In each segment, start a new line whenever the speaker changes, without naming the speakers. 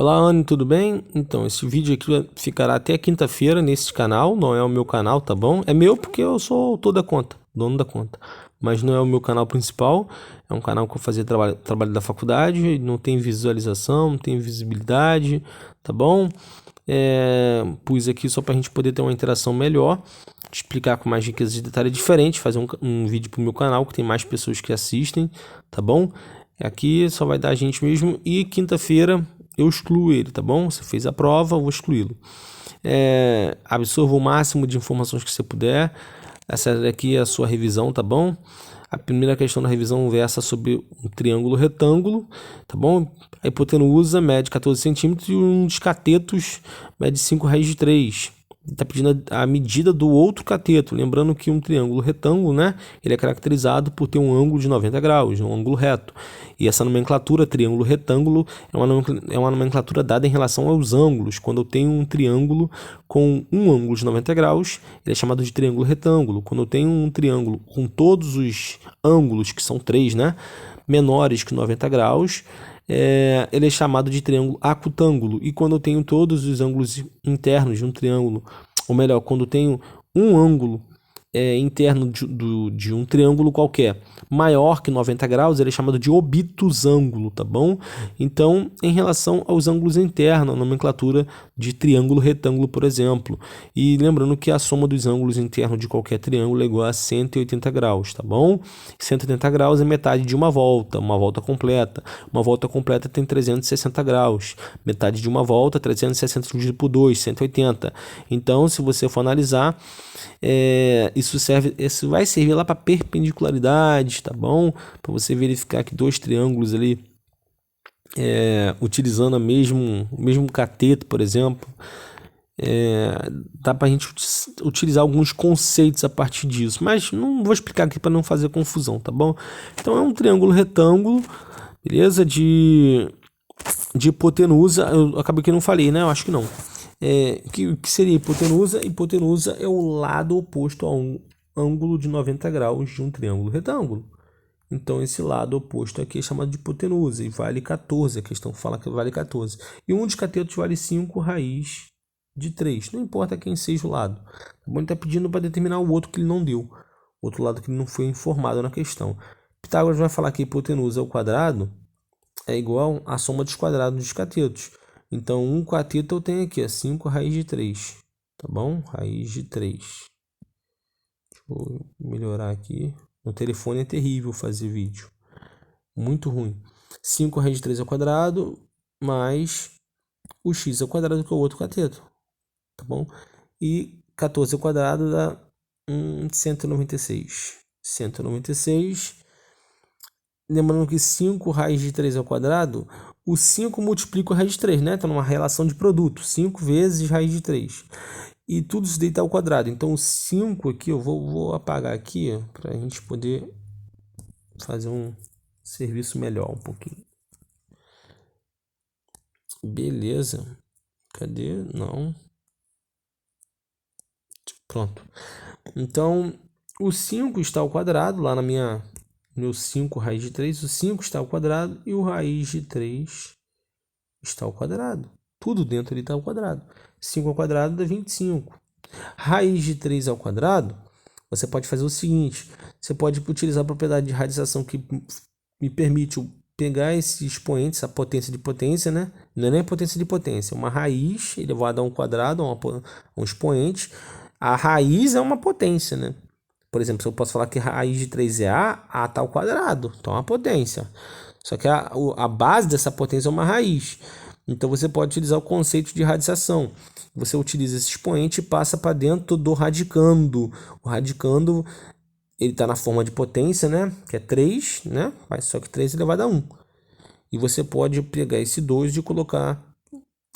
Olá, Anne, tudo bem? Então, esse vídeo aqui ficará até quinta-feira nesse canal, não é o meu canal, tá bom? É meu porque eu sou autor da conta, dono da conta, mas não é o meu canal principal, é um canal que eu fazia trabalho da faculdade, não tem visualização, não tem visibilidade, tá bom? Pus aqui só pra gente poder ter uma interação melhor, te explicar com mais dicas de detalhe diferente, fazer um vídeo pro meu canal que tem mais pessoas que assistem, tá bom? Aqui só vai dar a gente mesmo e quinta-feira eu excluo ele, tá bom? Você fez a prova, eu vou excluí-lo. Absorva o máximo de informações que você puder. Essa daqui é a sua revisão, tá bom? A primeira questão da revisão versa sobre um triângulo retângulo, tá bom? A hipotenusa mede 14 centímetros e um dos catetos mede 5 raiz de 3. Está pedindo a medida do outro cateto. Lembrando que um triângulo retângulo, né? Ele é caracterizado por ter um ângulo de 90 graus, um ângulo reto. E essa nomenclatura, triângulo retângulo, é uma nomenclatura dada em relação aos ângulos. Quando eu tenho um triângulo com um ângulo de 90 graus, ele é chamado de triângulo retângulo. Quando eu tenho um triângulo com todos os ângulos, que são 3, né? Menores que 90 graus, ele é chamado de triângulo acutângulo. E quando eu tenho todos os ângulos internos de um triângulo, ou melhor, quando eu tenho um ângulo interno de um triângulo qualquer maior que 90 graus, ele é chamado de obtusângulo, tá bom? Então, em relação aos ângulos internos, a nomenclatura de triângulo retângulo, por exemplo. E lembrando que a soma dos ângulos internos de qualquer triângulo é igual a 180 graus, tá bom? 180 graus é metade de uma volta completa. Uma volta completa tem 360 graus. Metade de uma volta, 360 dividido por 2, 180. Então, se você for analisar, isso vai servir lá para perpendicularidade, tá bom? Para você verificar que dois triângulos ali utilizando o mesmo cateto, por exemplo, dá para a gente utilizar alguns conceitos a partir disso, mas não vou explicar aqui para não fazer confusão, tá bom? Então é um triângulo retângulo, beleza? De hipotenusa, eu acabei que não falei, né? Eu acho que não. Que seria hipotenusa? Hipotenusa é o lado oposto a um ângulo de 90 graus de um triângulo retângulo. Então, esse lado oposto aqui é chamado de hipotenusa e vale 14. A questão fala que vale 14. E um dos catetos vale 5 raiz de 3. Não importa quem seja o lado. Ele está pedindo para determinar o outro que ele não deu. O outro lado que ele não foi informado na questão. Pitágoras vai falar que hipotenusa ao quadrado é igual à soma dos quadrados dos catetos. Então, um cateto eu tenho aqui, 5 raiz de 3. Tá bom? Raiz de 3. Deixa eu melhorar aqui. No telefone é terrível fazer vídeo. Muito ruim. 5 raiz de 3 ao quadrado mais o x ao quadrado, que é o outro cateto. Tá bom? E 14 ao quadrado dá 196. 196. Lembrando que 5 raiz de 3 ao quadrado, o 5 multiplica a raiz de 3, né? Está numa relação de produto. 5 vezes raiz de 3. E tudo isso daí está ao quadrado. Então, o 5 aqui, eu vou apagar aqui para a gente poder fazer um serviço melhor um pouquinho. Beleza. Cadê? Não. Pronto. Então, o 5 está ao quadrado, lá na meu 5 raiz de 3, o 5 está ao quadrado e o raiz de 3 está ao quadrado. Tudo dentro ali está ao quadrado. 5 ao quadrado dá 25. Raiz de 3 ao quadrado, você pode fazer o seguinte. Você pode utilizar a propriedade de radização que me permite pegar esse expoente, essa potência de potência, né? Não é nem potência de potência, é uma raiz elevada a um quadrado, a um expoente. A raiz é uma potência, né? Por exemplo, se eu posso falar que raiz de 3 é A está ao quadrado, então é uma potência. Só que a base dessa potência é uma raiz. Então você pode utilizar o conceito de radização. Você utiliza esse expoente e passa para dentro do radicando. O radicando, ele está na forma de potência, né? Que é 3, né? Só que 3 elevado a 1. E você pode pegar esse 2 e colocar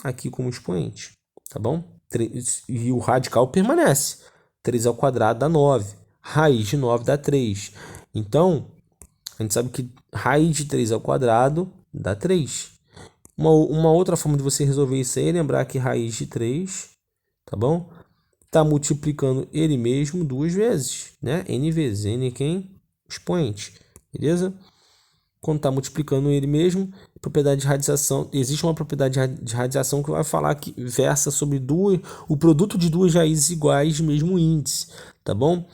aqui como expoente, tá bom? E o radical permanece. 3 ao quadrado dá 9. Raiz de 9 dá 3. Então, a gente sabe que raiz de 3 ao quadrado dá 3. Uma outra forma de você resolver isso aí é lembrar que raiz de 3, tá bom? Tá multiplicando ele mesmo 2 vezes, né? N vezes. N é quem? Expoente, beleza? quando está multiplicando ele mesmo, propriedade de radiação, existe uma propriedade de radiação que vai falar que versa sobre o produto de duas raízes iguais de mesmo índice, tá bom?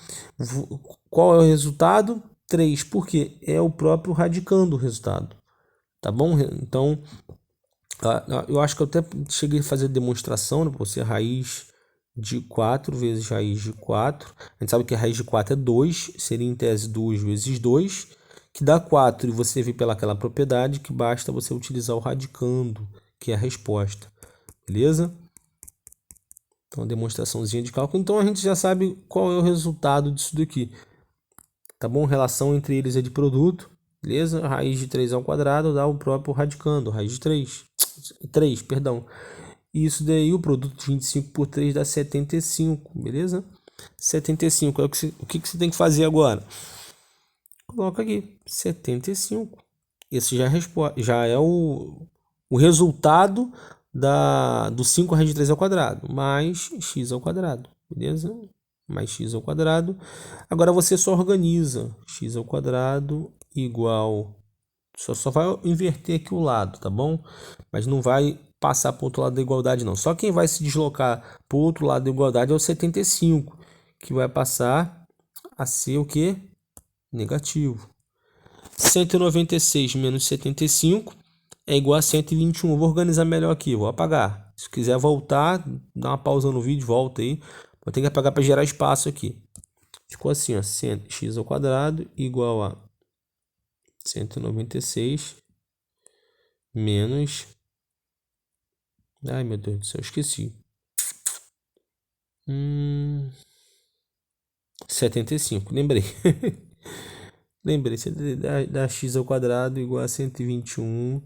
Qual é o resultado? 3, porque é o próprio radicando o resultado, tá bom? Então, eu acho que eu até cheguei a fazer demonstração, né, para você, raiz de 4 vezes raiz de 4. A gente sabe que a raiz de 4 é 2, seria em tese 2 vezes 2, que dá 4. E você vê pelaquela propriedade que basta você utilizar o radicando, que é a resposta. Beleza? Então, demonstraçãozinha de cálculo. Então, a gente já sabe qual é o resultado disso daqui. Tá bom? Relação entre eles é de produto. Beleza? Raiz de 3 ao quadrado dá o próprio radicando. Raiz de 3. 3, perdão. Isso daí, o produto de 25 por 3 dá 75, beleza? 75 é o que você tem que fazer agora? Coloca aqui, 75. Esse já é o resultado do 5 raiz de 3 ao quadrado, mais x ao quadrado, beleza? Mais x ao quadrado. Agora você só organiza x ao quadrado igual... Só vai inverter aqui o lado, tá bom? Mas não vai passar para o outro lado da igualdade, não. Só quem vai se deslocar para o outro lado da igualdade é o 75, que vai passar a ser o quê? Negativo. 196 menos 75 é igual a 121. Eu vou organizar melhor aqui, vou apagar. Se quiser voltar, dá uma pausa no vídeo, volta aí. Vou ter que apagar para gerar espaço aqui. Ficou assim, ó, x ao quadrado igual a 196 menos... Ai, meu Deus do céu, esqueci. 75, lembrei. Lembrei, da x ao quadrado igual a 121.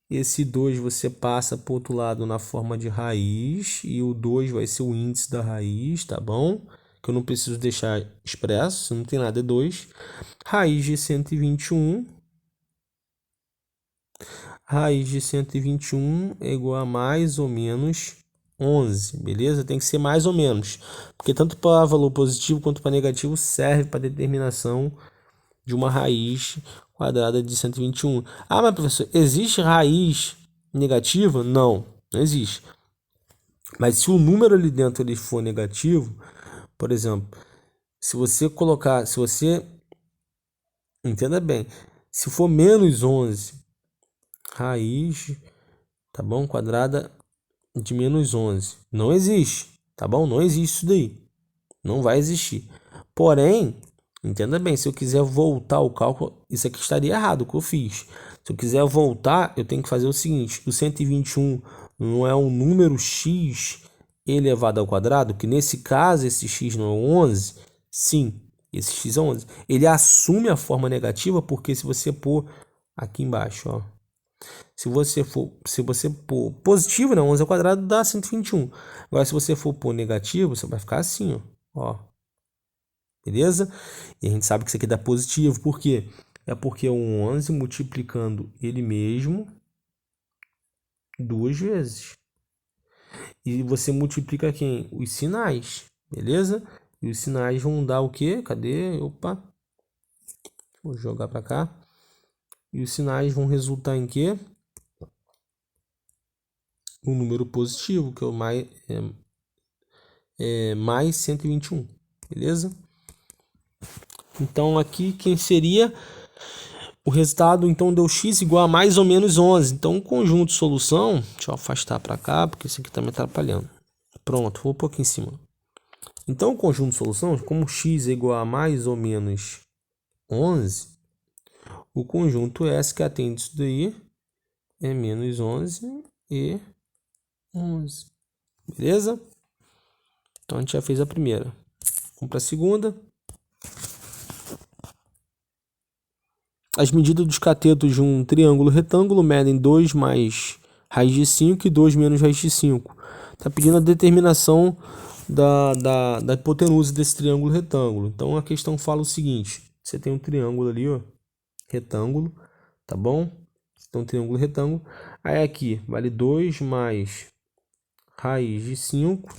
Esse 2 você passa para o outro lado na forma de raiz. E o 2 vai ser o índice da raiz, tá bom? Que eu não preciso deixar expresso, se não tem nada, é 2. Raiz de 121. Raiz de 121 é igual a mais ou menos 11, beleza? Tem que ser mais ou menos, porque tanto para valor positivo quanto para negativo serve para determinação de uma raiz quadrada de 121. Ah, mas professor, existe raiz negativa? Não, não existe. Mas se o número ali dentro ele for negativo, por exemplo, se você colocar, entenda bem, se for menos 11, raiz, tá bom? Quadrada de menos 11. Não existe, tá bom? Não existe isso daí. Não vai existir. Porém, entenda bem, se eu quiser voltar o cálculo, isso aqui estaria errado o que eu fiz. Se eu quiser voltar, eu tenho que fazer o seguinte, o 121 não é um número x elevado ao quadrado, que nesse caso esse x não é 11? Sim, esse x é 11. Ele assume a forma negativa, porque se você pôr aqui embaixo, ó, se você pôr positivo, né, 11 ao quadrado dá 121. Agora, se você for pôr negativo, você vai ficar assim, ó. Beleza? E a gente sabe que isso aqui dá positivo. Por quê? É porque é um 11 multiplicando ele mesmo 2 vezes. E você multiplica quem? Os sinais. Beleza? E os sinais vão dar o quê? Cadê? Opa. Vou jogar para cá. E os sinais vão resultar em quê? Um número positivo, que é o mais 121. Beleza? Então, aqui, quem seria o resultado? Então, deu x igual a mais ou menos 11. Então, o conjunto de solução... Deixa eu afastar para cá, porque isso aqui está me atrapalhando. Pronto, vou pôr aqui em cima. Então, o conjunto de solução, como x é igual a mais ou menos 11, o conjunto S que atende isso daí é menos 11 e 11. Beleza? Então, a gente já fez a primeira. Vamos para a segunda. As medidas dos catetos de um triângulo retângulo medem 2 mais raiz de 5 e 2 menos raiz de 5. Está pedindo a determinação da hipotenusa desse triângulo retângulo. Então, a questão fala o seguinte. Você tem um triângulo ali, ó, retângulo, tá bom? Você tem um triângulo retângulo. Aí aqui vale 2 mais raiz de 5.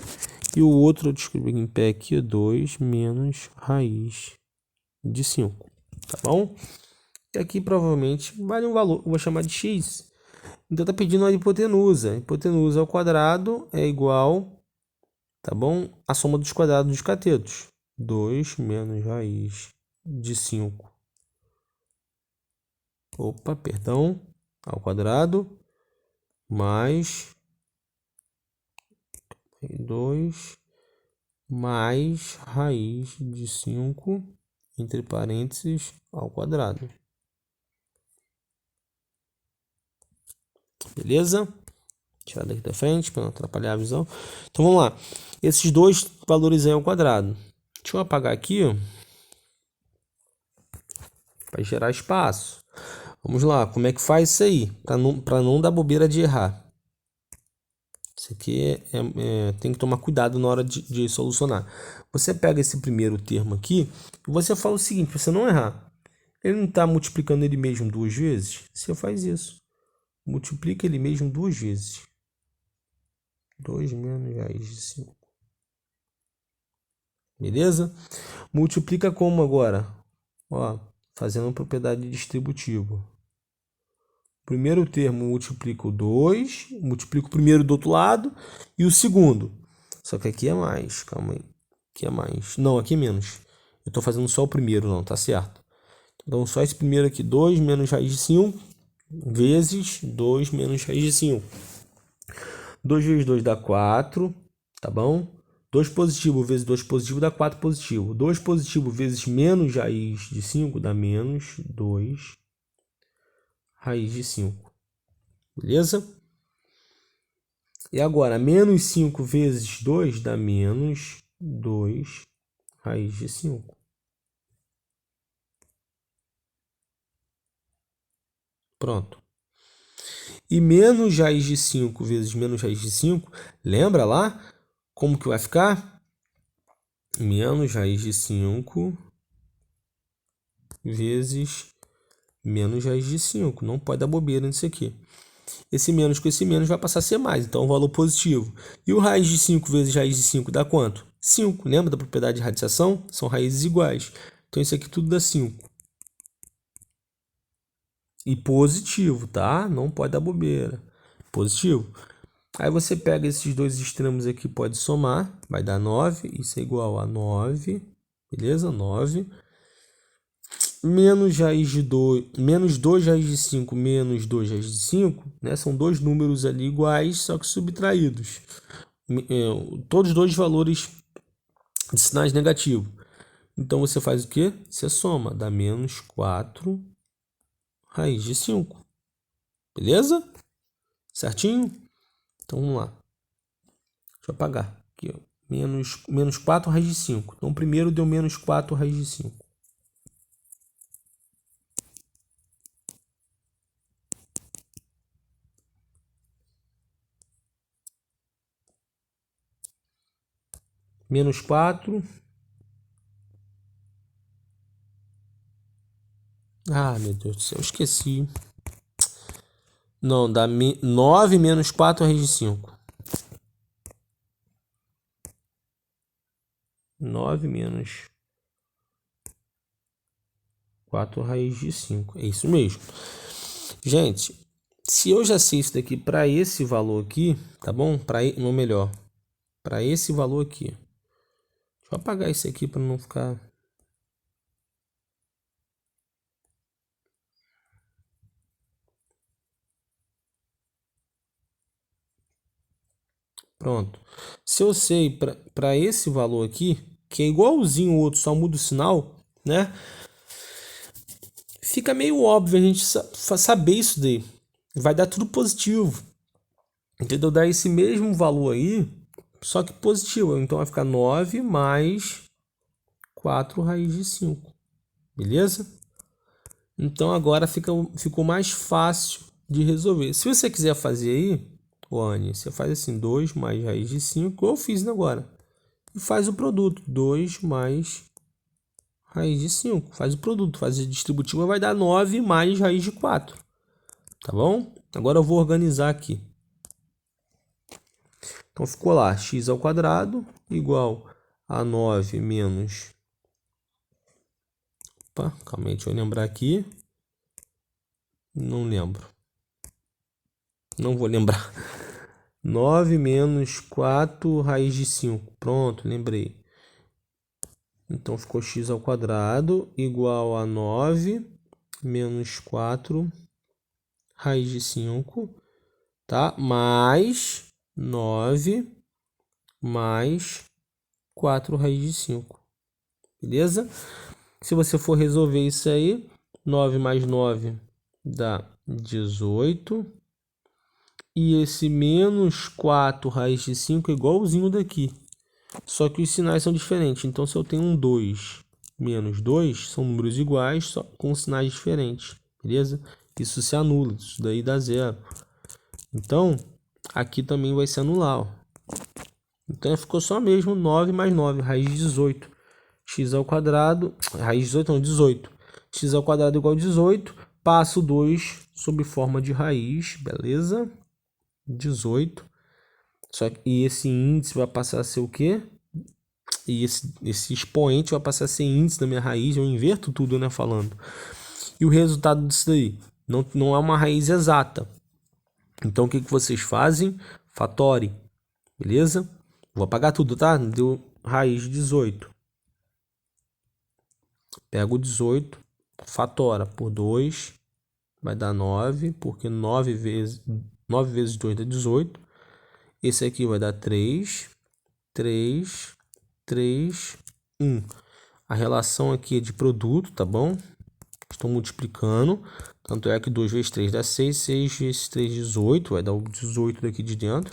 E o outro, eu escrevi em pé aqui, 2 menos raiz de 5. Tá bom? que aqui provavelmente vale um valor, eu vou chamar de x. Então está pedindo a hipotenusa. A hipotenusa ao quadrado é igual, tá bom? A soma dos quadrados dos catetos. 2 menos raiz de 5. Opa, perdão. Ao quadrado mais 2 mais raiz de 5, entre parênteses, ao quadrado. Beleza? Tirar daqui da frente para não atrapalhar a visão. Então vamos lá. Esses dois valores aí ao quadrado. Deixa eu apagar aqui, ó, para gerar espaço. Vamos lá, como é que faz isso aí? Para não dar bobeira de errar. Isso aqui tem que tomar cuidado na hora de solucionar. Você pega esse primeiro termo aqui e você fala o seguinte, para você não errar. Ele não está multiplicando ele mesmo duas vezes? Você faz isso. Multiplica ele mesmo duas vezes. 2 menos raiz de 5. Beleza? Multiplica como agora? Ó, fazendo propriedade distributiva. Primeiro termo multiplica o 2, multiplica o primeiro do outro lado e o segundo. Só que aqui é mais, calma aí. Aqui é mais. Não, aqui é menos. Eu estou fazendo só o primeiro, não, tá certo. Então, só esse primeiro aqui, 2 menos raiz de 5, vezes 2 menos raiz de 5. 2 vezes 2 dá 4, tá bom? 2 positivo vezes 2 positivo dá 4 positivo. 2 positivo vezes menos raiz de 5 dá menos 2 raiz de 5. Beleza? E agora, menos 5 vezes 2 dá menos 2 raiz de 5. Pronto. E menos raiz de 5 vezes menos raiz de 5, lembra lá como que vai ficar? Menos raiz de 5 vezes menos raiz de 5. Não pode dar bobeira nisso aqui. Esse menos com esse menos vai passar a ser mais, então é um valor positivo. E o raiz de 5 vezes raiz de 5 dá quanto? 5. Lembra da propriedade de radiação? São raízes iguais. Então isso aqui tudo dá 5. E positivo, tá? Não pode dar bobeira. Positivo. Aí você pega esses dois extremos aqui, pode somar, vai dar 9. Isso é igual a 9, beleza? 9. Menos raiz de 2, menos 2 raiz de 5, menos 2 raiz de 5, né? São dois números ali iguais, só que subtraídos. Todos dois valores de sinais negativos. Então você faz o quê? Você soma, dá menos 4 raiz de 5. Beleza? Certinho? Então vamos lá. Deixa eu apagar. Aqui, ó. Menos 4 raiz de 5. Então primeiro deu menos 4 raiz de 5. Menos 4. Ah, meu Deus do céu, esqueci. Não, dá 9 menos 4 raiz de 5. 9 menos 4 raiz de 5. É isso mesmo. Gente, se eu já sei isso daqui para esse valor aqui, tá bom? Ou melhor, para esse valor aqui. Deixa eu apagar isso aqui para não ficar... Pronto. Se eu sei para esse valor aqui, que é igualzinho o outro, só muda o sinal, né? Fica meio óbvio a gente saber isso daí. Vai dar tudo positivo. Entendeu? Dá esse mesmo valor aí, só que positivo. Então vai ficar 9 mais 4 raiz de 5. Beleza? Então agora ficou mais fácil de resolver. Se você quiser fazer aí, Anny, você faz assim, 2 mais raiz de 5, eu fiz agora. E faz o produto, 2 mais raiz de 5. Faz o produto, faz a distributiva, vai dar 9 mais raiz de 4. Tá bom? Agora eu vou organizar aqui. Então ficou lá, x ao quadrado igual a 9 menos... Opa, calma aí, deixa eu lembrar aqui. Não lembro. Não vou lembrar. 9 menos 4 raiz de 5. Pronto, lembrei. Então ficou x ao quadrado igual a 9 menos 4 raiz de 5, tá? Mais 9 mais 4 raiz de 5. Beleza? Se você for resolver isso aí, 9 mais 9 dá 18. E esse menos 4 raiz de 5 é igualzinho daqui. Só que os sinais são diferentes. Então, se eu tenho um 2 menos 2, são números iguais, só com sinais diferentes. Beleza? Isso se anula. Isso daí dá zero. Então, aqui também vai se anular. Ó. Então, ficou só mesmo 9 mais 9, raiz de 18. X ao quadrado, raiz de 18 não, 18. X ao quadrado igual a 18. Passo 2 sob forma de raiz, beleza? 18. Só que, e esse índice vai passar a ser o quê? E esse expoente vai passar a ser índice da minha raiz. Eu inverto tudo, né? Falando. E o resultado disso daí? Não é uma raiz exata. Então, o que vocês fazem? Fatore. Beleza? Vou apagar tudo, tá? Deu raiz de 18. Pega o 18, fatora por 2, vai dar 9, porque 9 vezes 2 dá 18. Esse aqui vai dar 3, 3, 3, 1. A relação aqui é de produto, tá bom? Estou multiplicando. Tanto é que 2 vezes 3 dá 6, 6 vezes 3, 18. Vai dar o 18 daqui de dentro.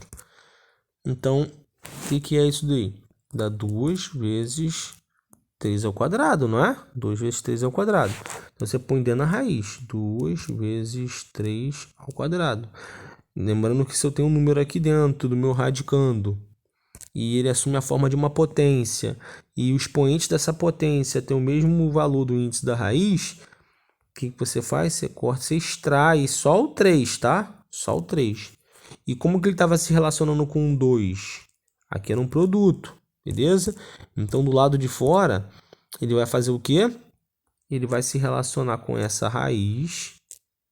Então, o que é isso daí? Dá 2 vezes 3 ao quadrado, não é? 2 vezes 3 ao quadrado. Então, você põe dentro da raiz. 2 vezes 3 ao quadrado. Lembrando que se eu tenho um número aqui dentro do meu radicando, e ele assume a forma de uma potência, e o expoente dessa potência tem o mesmo valor do índice da raiz, o que você faz? Você corta, você extrai só o 3, tá? Só o 3. E como que ele estava se relacionando com o 2? Aqui era um produto, beleza? Então, do lado de fora, ele vai fazer o quê? Ele vai se relacionar com essa raiz.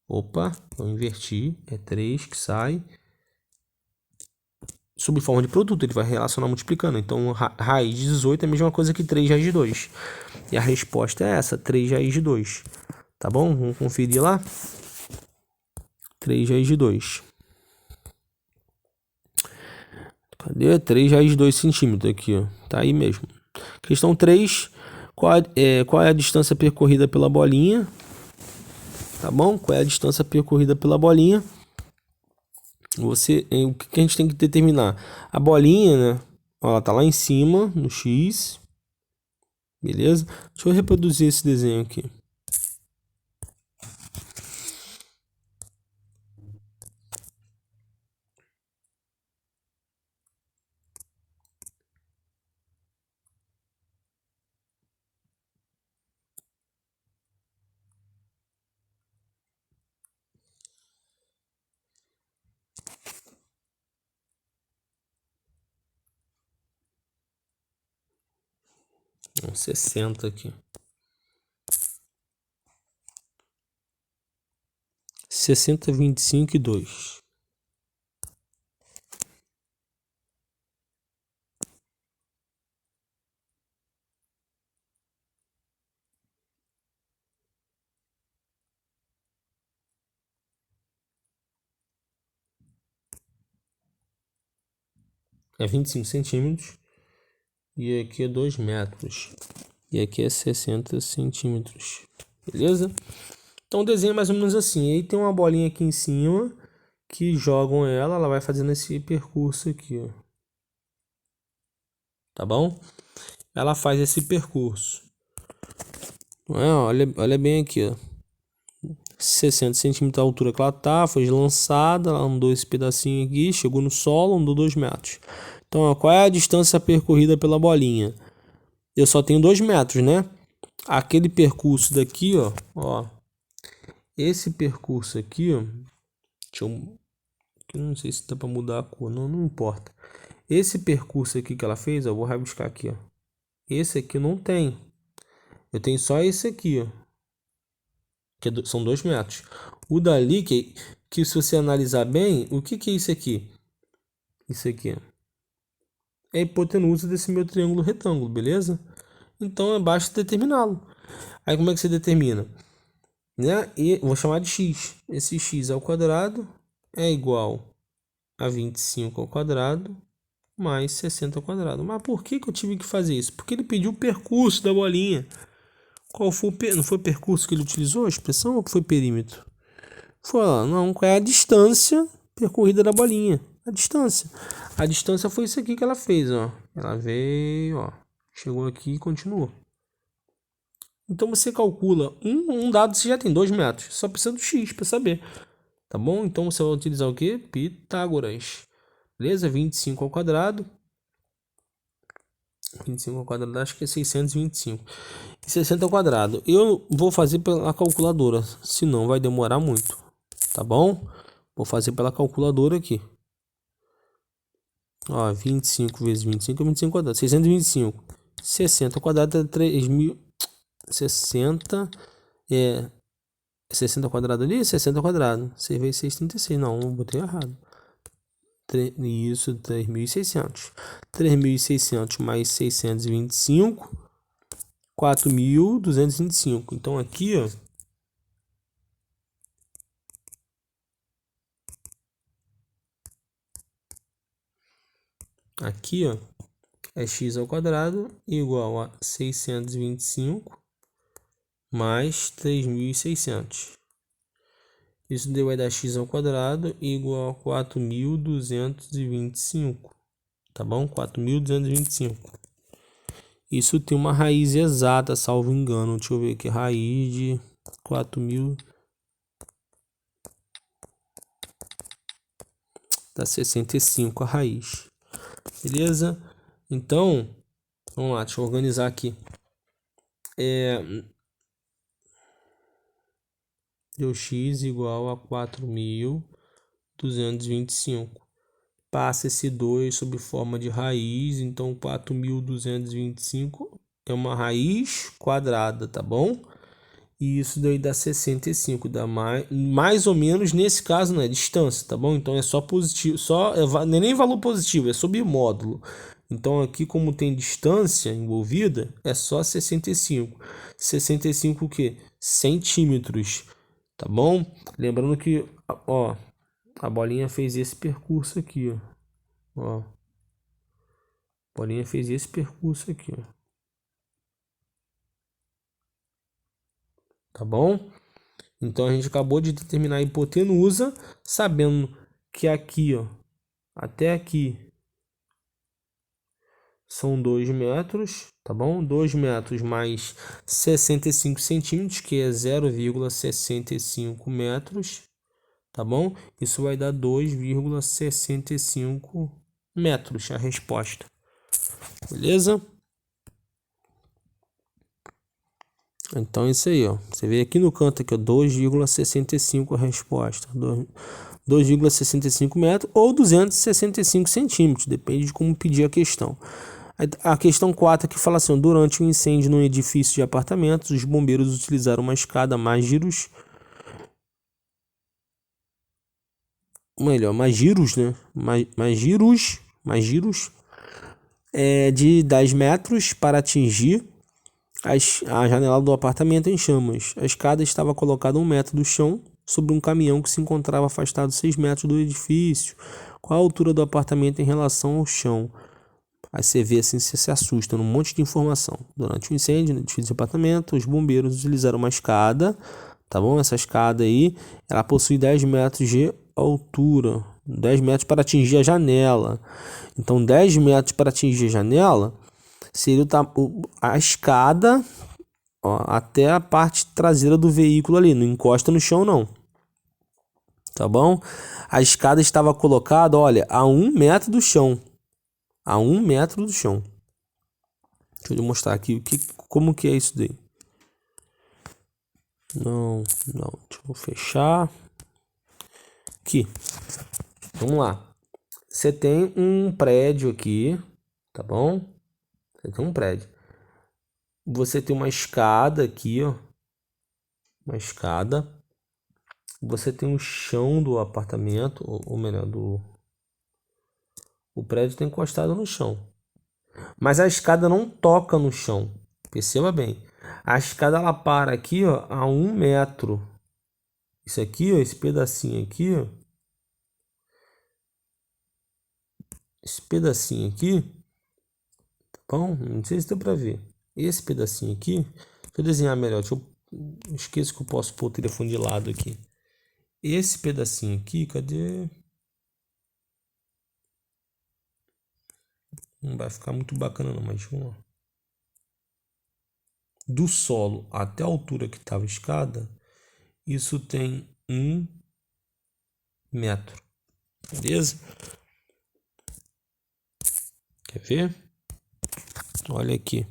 Opa, eu inverti. É 3 que sai. Sob forma de produto, ele vai relacionar multiplicando. Então, raiz de 18 é a mesma coisa que 3 raiz de 2. E a resposta é essa, 3 raiz de 2. Tá bom? Vamos conferir lá. 3 raiz de 2. Cadê? 3 raiz de 2 centímetros aqui, ó. Tá aí mesmo. Questão 3. Qual é a distância percorrida pela bolinha? Tá bom? Qual é a distância percorrida pela bolinha? O que a gente tem que determinar? A bolinha, né? Ela tá lá em cima, no X. Beleza? Deixa eu reproduzir esse desenho aqui. Então, 60 aqui. 60, 25 e 2. É 25 centímetros. E aqui é 2 metros. E aqui é 60 centímetros. Beleza? Então o desenho é mais ou menos assim. Aí tem uma bolinha aqui em cima que jogam ela vai fazendo esse percurso aqui, ó. Tá bom? Ela faz esse percurso. Olha bem aqui, ó. 60 centímetros a altura que ela tá, foi lançada, ela andou esse pedacinho aqui, chegou no solo, andou 2 metros. Então, ó, qual é a distância percorrida pela bolinha? Eu só tenho 2 metros, né? Aquele percurso daqui, ó. Esse percurso aqui, ó. Eu não sei se dá para mudar a cor, não importa. Esse percurso aqui que ela fez, ó, eu vou rabiscar aqui, ó. Esse aqui não tem. Eu tenho só esse aqui, ó. são 2 metros. O dali, que se você analisar bem, o que é isso aqui? Isso aqui é a hipotenusa desse meu triângulo retângulo, beleza? Então, basta determiná-lo. Aí, como é que você determina? Né? E vou chamar de x. Esse x ao quadrado é igual a 25 ao quadrado mais 60 ao quadrado. Mas por que eu tive que fazer isso? Porque ele pediu o percurso da bolinha. Qual foi não foi o percurso que ele utilizou, a expressão, ou foi perímetro? Foi lá, não, qual é a distância percorrida da bolinha? A distância. A distância foi isso aqui que ela fez, ó. Ela veio, ó. Chegou aqui e continuou. Então você calcula um dado, você já tem 2 metros. Só precisa do x para saber. Tá bom? Então você vai utilizar o quê? Pitágoras. Beleza? 25 ao quadrado. 25 ao quadrado, acho que é 625. E 60 ao quadrado. Eu vou fazer pela calculadora, senão vai demorar muito. Tá bom? Vou fazer pela calculadora aqui. Ó, 25 vezes 25 é 25 ao quadrado. 625. 60 ao quadrado é 3.000. 60 é 60 ao quadrado ali? 60 ao quadrado. 6 vezes 6, 36. Não, eu botei errado. Isso, 3.600. 3.600 mais 625, 4.225. Então aqui, ó, é x ao quadrado igual a 625 mais 3.600. Isso daí vai dar x ao quadrado igual a 4.225. Tá bom? 4.225. Isso tem uma raiz exata, salvo engano. Deixa eu ver aqui. Raiz de 4.000. Dá 65 a raiz. Beleza? Então, vamos lá. Deixa eu organizar aqui. Deu x igual a 4.225. Passa esse 2 sob forma de raiz. Então, 4.225 é uma raiz quadrada, tá bom? E isso daí dá 65, dá mais ou menos, nesse caso, né, distância, tá bom? Então é só positivo, não é nem valor positivo, é sobre módulo. Então aqui, como tem distância envolvida, é só 65. 65 o quê? Centímetros, tá bom? Lembrando que, ó, a bolinha fez esse percurso aqui, ó. A bolinha fez esse percurso aqui, ó. Tá bom? Então a gente acabou de determinar a hipotenusa, sabendo que aqui, ó, até aqui são 2 metros, tá bom? 2 metros mais 65 centímetros, que é 0,65 metros, tá bom? Isso vai dar 2,65 metros a resposta, beleza? Então é isso aí, ó. Você vê aqui no canto aqui, ó, 2,65 a resposta. 2,65 metros ou 265 centímetros, depende de como pedir a questão. A questão 4 aqui fala assim: durante um incêndio num edifício de apartamentos, os bombeiros utilizaram uma escada mais giros, né? Mais giros de 10 metros para atingir a janela do apartamento em chamas. A escada estava colocada a 1 metro do chão, sobre um caminhão que se encontrava afastado 6 metros do edifício. Qual a altura do apartamento em relação ao chão? Aí você vê assim, você se assusta num monte de informação. Durante o incêndio no edifício de apartamento, os bombeiros utilizaram uma escada, tá bom? Essa escada aí, ela possui 10 metros de altura, 10 metros para atingir a janela. Então, 10 metros para atingir a janela seria a escada, ó, até a parte traseira do veículo ali, não encosta no chão não, tá bom? A escada estava colocada, olha, a 1 metro do chão, a 1 metro do chão. Deixa eu mostrar aqui como que é isso daí. Não, deixa eu fechar aqui. Vamos lá. Você tem um prédio aqui, tá bom? Você tem um prédio. Você tem uma escada aqui, ó, uma escada. Você tem o chão do apartamento, ou melhor, o prédio tem encostado no chão. Mas a escada não toca no chão. Perceba bem. A escada ela para aqui, ó, a 1 metro. Isso aqui, ó, esse pedacinho aqui, ó. Esse pedacinho aqui, tá bom? Não sei se deu pra ver. Esse pedacinho aqui, deixa eu desenhar melhor. Esqueço que eu posso pôr o telefone de lado aqui. Esse pedacinho aqui, cadê? Não vai ficar muito bacana não, mas vamos lá. Do solo até a altura que estava a escada, isso tem 1 metro. Beleza? Quer ver? Olha aqui.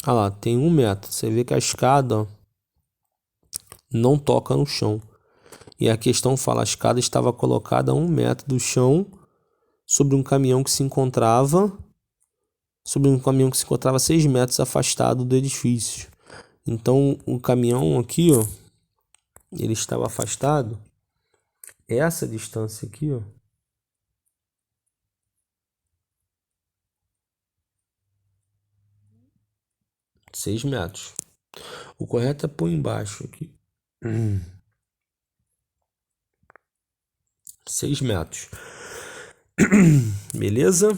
Olha lá, tem 1 metro. Você vê que a escada, ó, não toca no chão. E a questão fala, a escada estava colocada a 1 metro do chão sobre um caminhão que se encontrava 6 metros afastado do edifício. Então o caminhão aqui, ó, ele estava afastado essa distância aqui, ó, 6 metros. O correto é pôr embaixo aqui. 6 metros. Beleza?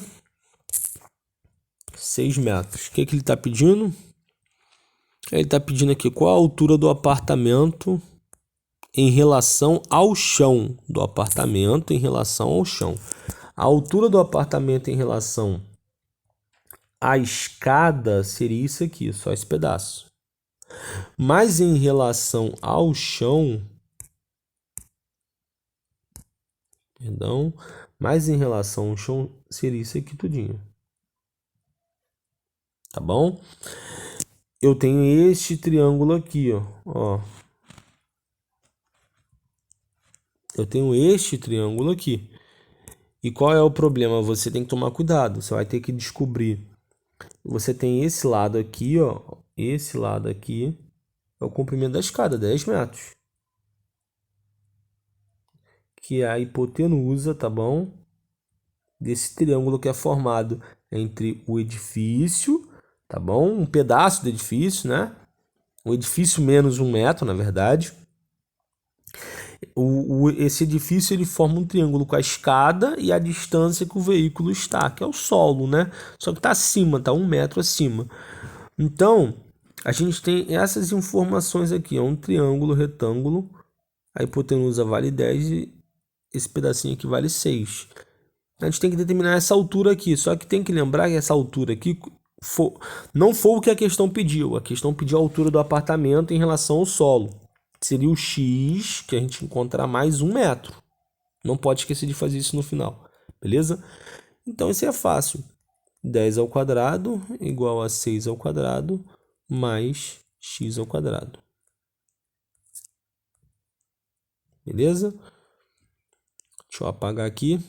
6 metros. O que ele está pedindo? Ele está pedindo aqui qual a altura do apartamento em relação ao chão. Do apartamento em relação ao chão. A altura do apartamento em relação à escada seria isso aqui, só esse pedaço. Mas em relação ao chão, perdão, mas em relação ao chão seria isso aqui tudinho. Tá bom? Eu tenho este triângulo aqui, ó. Eu tenho este triângulo aqui. E qual é o problema? Você tem que tomar cuidado. Você vai ter que descobrir. Você tem esse lado aqui, ó. Esse lado aqui é o comprimento da escada, 10 metros. Que é a hipotenusa, tá bom? Desse triângulo que é formado entre o edifício, tá bom? Um pedaço do edifício, né? O edifício menos 1 metro, na verdade. Esse edifício ele forma um triângulo com a escada e a distância que o veículo está, que é o solo, né? Só que está acima, está 1 metro acima. Então, a gente tem essas informações aqui. É um triângulo retângulo. A hipotenusa vale 10 e esse pedacinho aqui vale 6. A gente tem que determinar essa altura aqui. Só que tem que lembrar que essa altura aqui não foi o que a questão pediu. A questão pediu a altura do apartamento em relação ao solo. Seria o X, que a gente encontrar mais 1 metro. Não pode esquecer de fazer isso no final. Beleza? Então, isso é fácil. 10 ao quadrado igual a 6 ao quadrado mais x ao quadrado. Beleza? Deixa eu apagar aqui.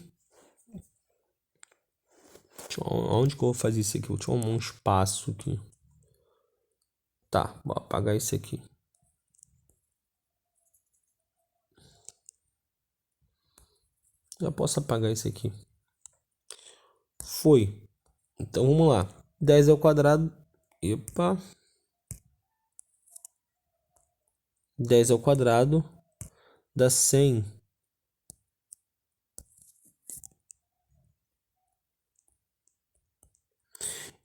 Onde que eu vou fazer isso aqui? Deixa eu arrumar um espaço aqui. Tá, vou apagar isso aqui. Já posso apagar isso aqui. Foi. Então vamos lá. 10 ao quadrado. Epa. 10 ao quadrado dá 100.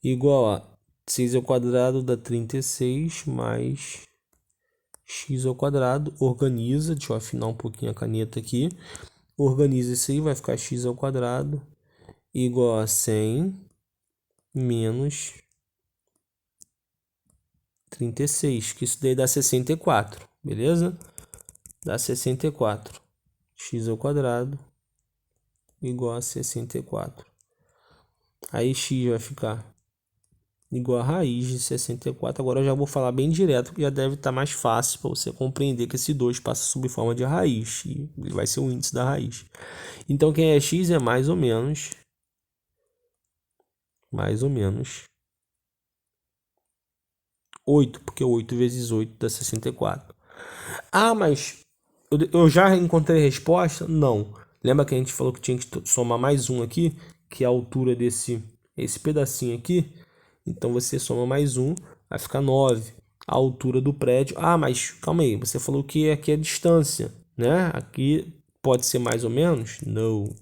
Igual a 6 ao quadrado dá 36 mais x ao quadrado. Organiza. Deixa eu afinar um pouquinho a caneta aqui. Organiza isso aí. Vai ficar x ao quadrado igual a 100 menos 36, que isso daí dá 64, beleza? Dá 64. X ao quadrado igual a 64. Aí x vai ficar igual a raiz de 64. Agora eu já vou falar bem direto, porque já deve estar mais fácil para você compreender que esse 2 passa sob forma de raiz. E vai ser o índice da raiz. Então, quem é x é mais ou menos 1 8, porque 8 vezes 8 dá 64. Ah, mas eu já encontrei a resposta? Não. Lembra que a gente falou que tinha que somar mais um aqui, que é a altura esse pedacinho aqui? Então você soma mais um, vai ficar 9. A altura do prédio. Ah, mas calma aí, você falou que aqui é a distância, né? Aqui pode ser mais ou menos? Não.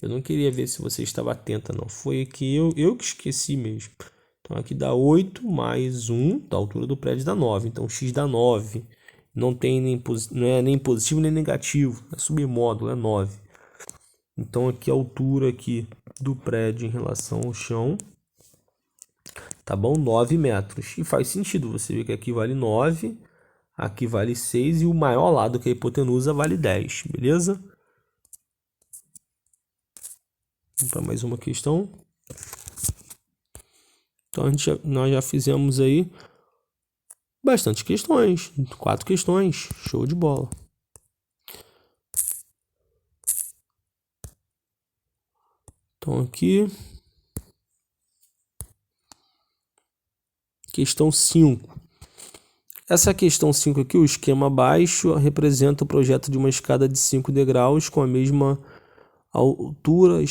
Eu não queria ver se você estava atenta, não. Foi que eu que esqueci mesmo. Então aqui dá 8 mais 1, da altura do prédio dá 9. Então x dá 9. Não é nem positivo nem negativo. É submódulo, é 9. Então aqui a altura aqui do prédio em relação ao chão, tá bom? 9 metros. E faz sentido, você vê que aqui vale 9, aqui vale 6 e o maior lado, que é a hipotenusa, vale 10, beleza? Vamos para mais uma questão. Então nós já fizemos aí bastante questões, 4 questões, show de bola. Então aqui, questão 5. Essa questão 5 aqui, o esquema abaixo, representa o projeto de uma escada de 5 degraus com a mesma altura.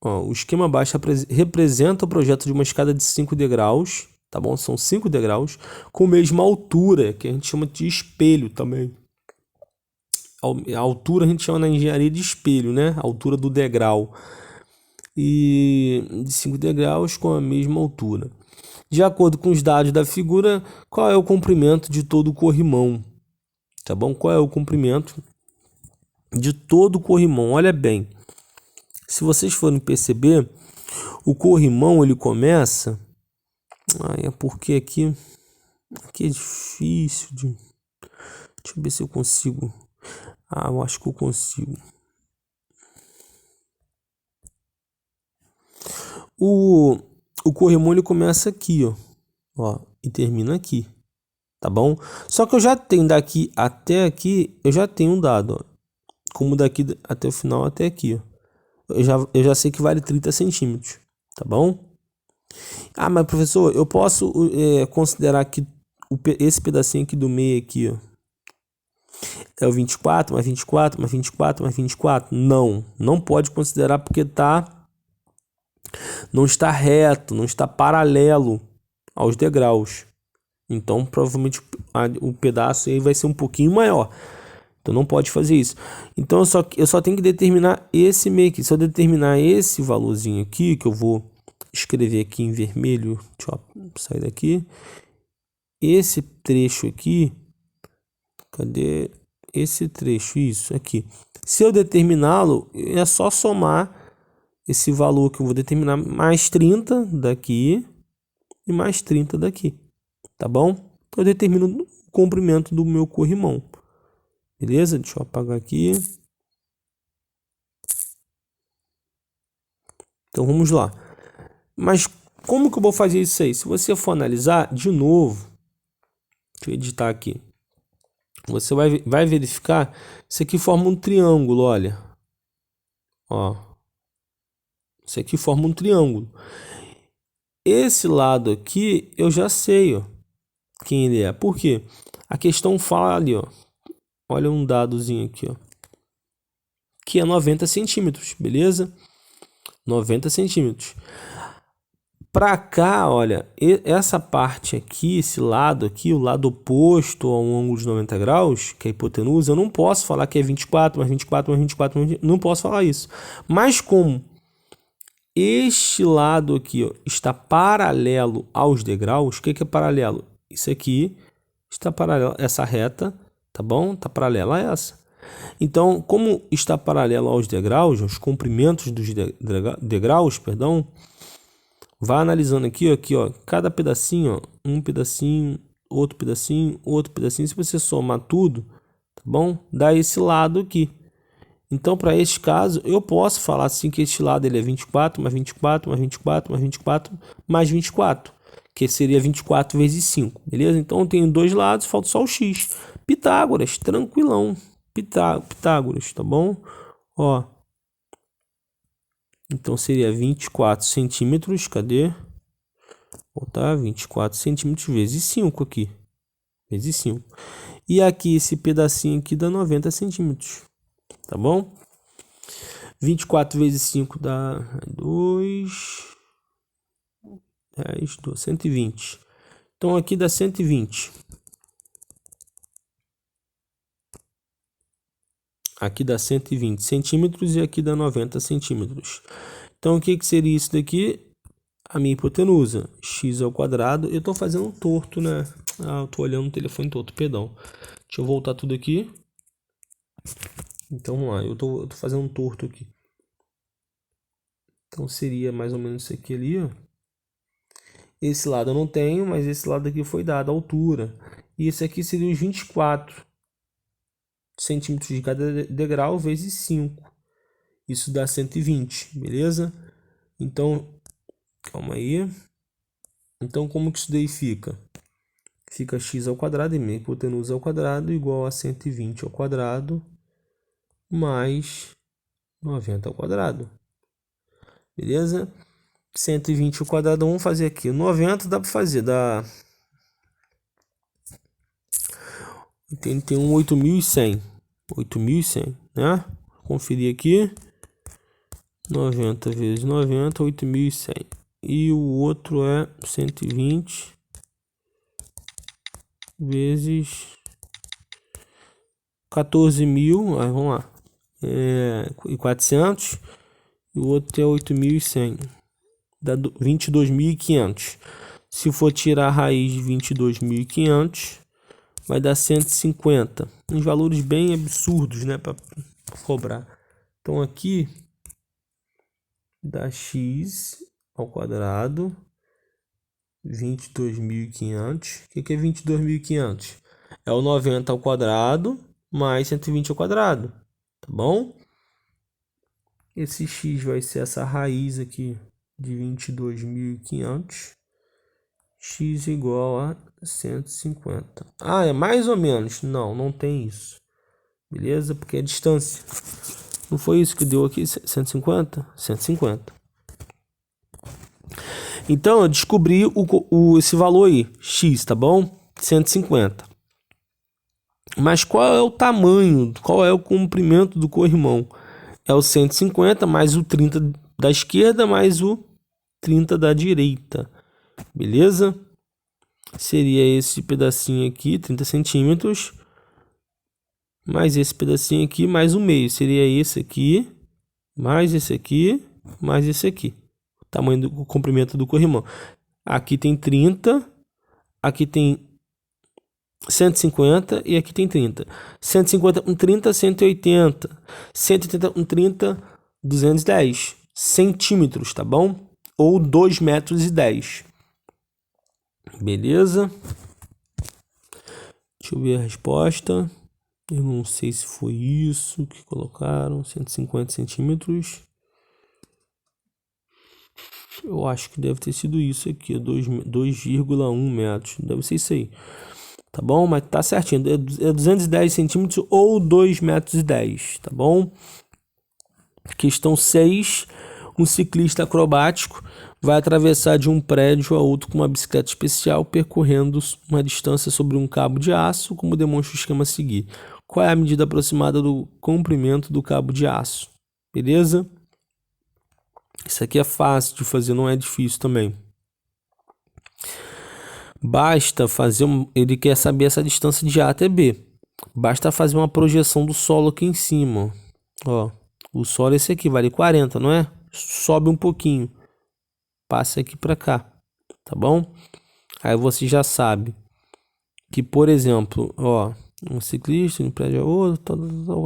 O esquema abaixo representa o projeto de uma escada de 5 degraus, tá bom? São 5 degraus, com a mesma altura, que a gente chama de espelho também. A altura a gente chama na engenharia de espelho, né? A altura do degrau. E de 5 degraus com a mesma altura. De acordo com os dados da figura, qual é o comprimento de todo o corrimão? Tá bom? Qual é o comprimento de todo o corrimão? Olha bem. Se vocês forem perceber, o corrimão ele começa... é porque aqui é difícil de... Deixa eu ver se eu consigo... eu acho que eu consigo. O corrimão ele começa aqui, ó, e termina aqui, tá bom? Só que eu já tenho daqui até aqui, eu já tenho um dado, ó, como daqui até o final até aqui, ó. Eu já sei que vale 30 centímetros, tá bom? Ah, mas professor, eu posso considerar que esse pedacinho aqui do meio aqui, ó, é o 24, mais 24, mais 24, mais 24? Não pode considerar porque não está reto, não está paralelo aos degraus. Então, provavelmente o pedaço aí vai ser um pouquinho maior. Então, não pode fazer isso. Então, eu só tenho que determinar esse meio aqui. Se eu determinar esse valorzinho aqui, que eu vou escrever aqui em vermelho, deixa eu sair daqui. Esse trecho aqui, cadê esse trecho? Isso aqui. Se eu determiná-lo, é só somar esse valor que eu vou determinar, mais 30 daqui e mais 30 daqui, tá bom? Então, eu determino o comprimento do meu corrimão. Beleza? Deixa eu apagar aqui. Então, vamos lá. Mas como que eu vou fazer isso aí? Se você for analisar, de novo, deixa eu editar aqui. Você vai verificar, isso aqui forma um triângulo, olha. Ó. Isso aqui forma um triângulo. Esse lado aqui, eu já sei, ó, quem ele é. Por quê? A questão fala ali, ó. Olha um dadozinho aqui, ó, que é 90 centímetros, beleza? 90 centímetros. Para cá, olha, essa parte aqui, esse lado aqui, o lado oposto a um ângulo de 90 graus, que é a hipotenusa, eu não posso falar que é 24, mais 24, mais 24, não posso falar isso. Mas como este lado aqui, ó, está paralelo aos degraus, o que é paralelo? Isso aqui está paralelo a essa reta, tá bom? Está paralelo a essa. Então, como está paralelo aos degraus, aos comprimentos dos degraus, perdão, vai analisando aqui, ó, cada pedacinho, ó, um pedacinho, outro pedacinho, outro pedacinho. Se você somar tudo, tá bom? Dá esse lado aqui. Então, para este caso, eu posso falar assim que este lado ele é 24, mais 24, mais 24, mais 24, mais 24, que seria 24 vezes 5, beleza? Então, eu tenho dois lados, falta só o x. Pitágoras, tranquilão. Pitágoras, tá bom? Ó. Então, seria 24 centímetros, cadê? Botar 24 centímetros vezes 5 aqui. Vezes 5. E aqui, esse pedacinho aqui dá 90 centímetros. Tá bom? 24 vezes 5 dá 2... 10, 12, 120. Então, aqui dá 120. Aqui dá 120 centímetros e aqui dá 90 centímetros. Então, o que seria isso daqui? A minha hipotenusa, x ao quadrado. Eu estou fazendo torto, né? Ah, eu estou olhando o telefone torto, perdão. Deixa eu voltar tudo aqui. Então, vamos lá. Eu tô fazendo um torto aqui. Então, seria mais ou menos isso aqui ali, ó. Esse lado eu não tenho, mas esse lado aqui foi dado, a altura. E esse aqui seria os 24 centímetros de cada degrau vezes 5. Isso dá 120, beleza? Então, calma aí. Então, como que isso daí fica? Fica x ao quadrado e minha hipotenusa ao quadrado igual a 120 ao quadrado mais 90 ao quadrado. Beleza? 120 ao quadrado, vamos fazer aqui. 90 dá para fazer, dá... Tem um 8.100. 8.100, né? Conferir aqui. 90 vezes 90, 8.100. E o outro é 120 vezes 14.000. Aí vamos lá. E 400. E o outro é 8.100. Dá 22.500. Se for tirar a raiz de 22.500, vai dar 150. Uns valores bem absurdos, né? Para cobrar. Então aqui dá x ao quadrado 22.500. O que é 22.500? É o 90 ao quadrado mais 120 ao quadrado. Tá bom? Esse x vai ser essa raiz aqui de 22.500. X igual a 150. Ah, é mais ou menos? Não, não tem isso. Beleza? Porque é distância. Não foi isso que deu aqui? 150? 150. Então, eu descobri esse valor aí, x, tá bom? 150. Mas qual é o tamanho, qual é o comprimento do corrimão? É o 150 mais o 30 da esquerda mais o 30 da direita. Beleza? Seria esse pedacinho aqui, 30 centímetros. Mais esse pedacinho aqui, mais o meio. Seria esse aqui, mais esse aqui, mais esse aqui. Tamanho do comprimento do corrimão. Aqui tem 30, aqui tem 150 e aqui tem 30. 150 com 30, 180. 180 com 30, 210 centímetros, tá bom? Ou 2,10 metros. Beleza? Deixa eu ver a resposta. Eu não sei se foi isso que colocaram. 150 centímetros. Eu acho que deve ter sido isso aqui, 2,1 metros. Deve ser isso aí. Tá bom? Mas tá certinho. É 210 centímetros ou 2,10 metros. Tá bom? Questão 6. Um ciclista acrobático vai atravessar de um prédio a outro com uma bicicleta especial, percorrendo uma distância sobre um cabo de aço, como demonstra o esquema a seguir. Qual é a medida aproximada do comprimento do cabo de aço? Beleza? Isso aqui é fácil de fazer, não é difícil também. Basta fazer ele quer saber essa distância de A até B. Basta fazer uma projeção do solo aqui em cima. Ó, o solo é esse aqui, vale 40, não é? Sobe um pouquinho. Passa aqui para cá, tá bom? Aí você já sabe que, por exemplo, ó, um ciclista no prédio é outro,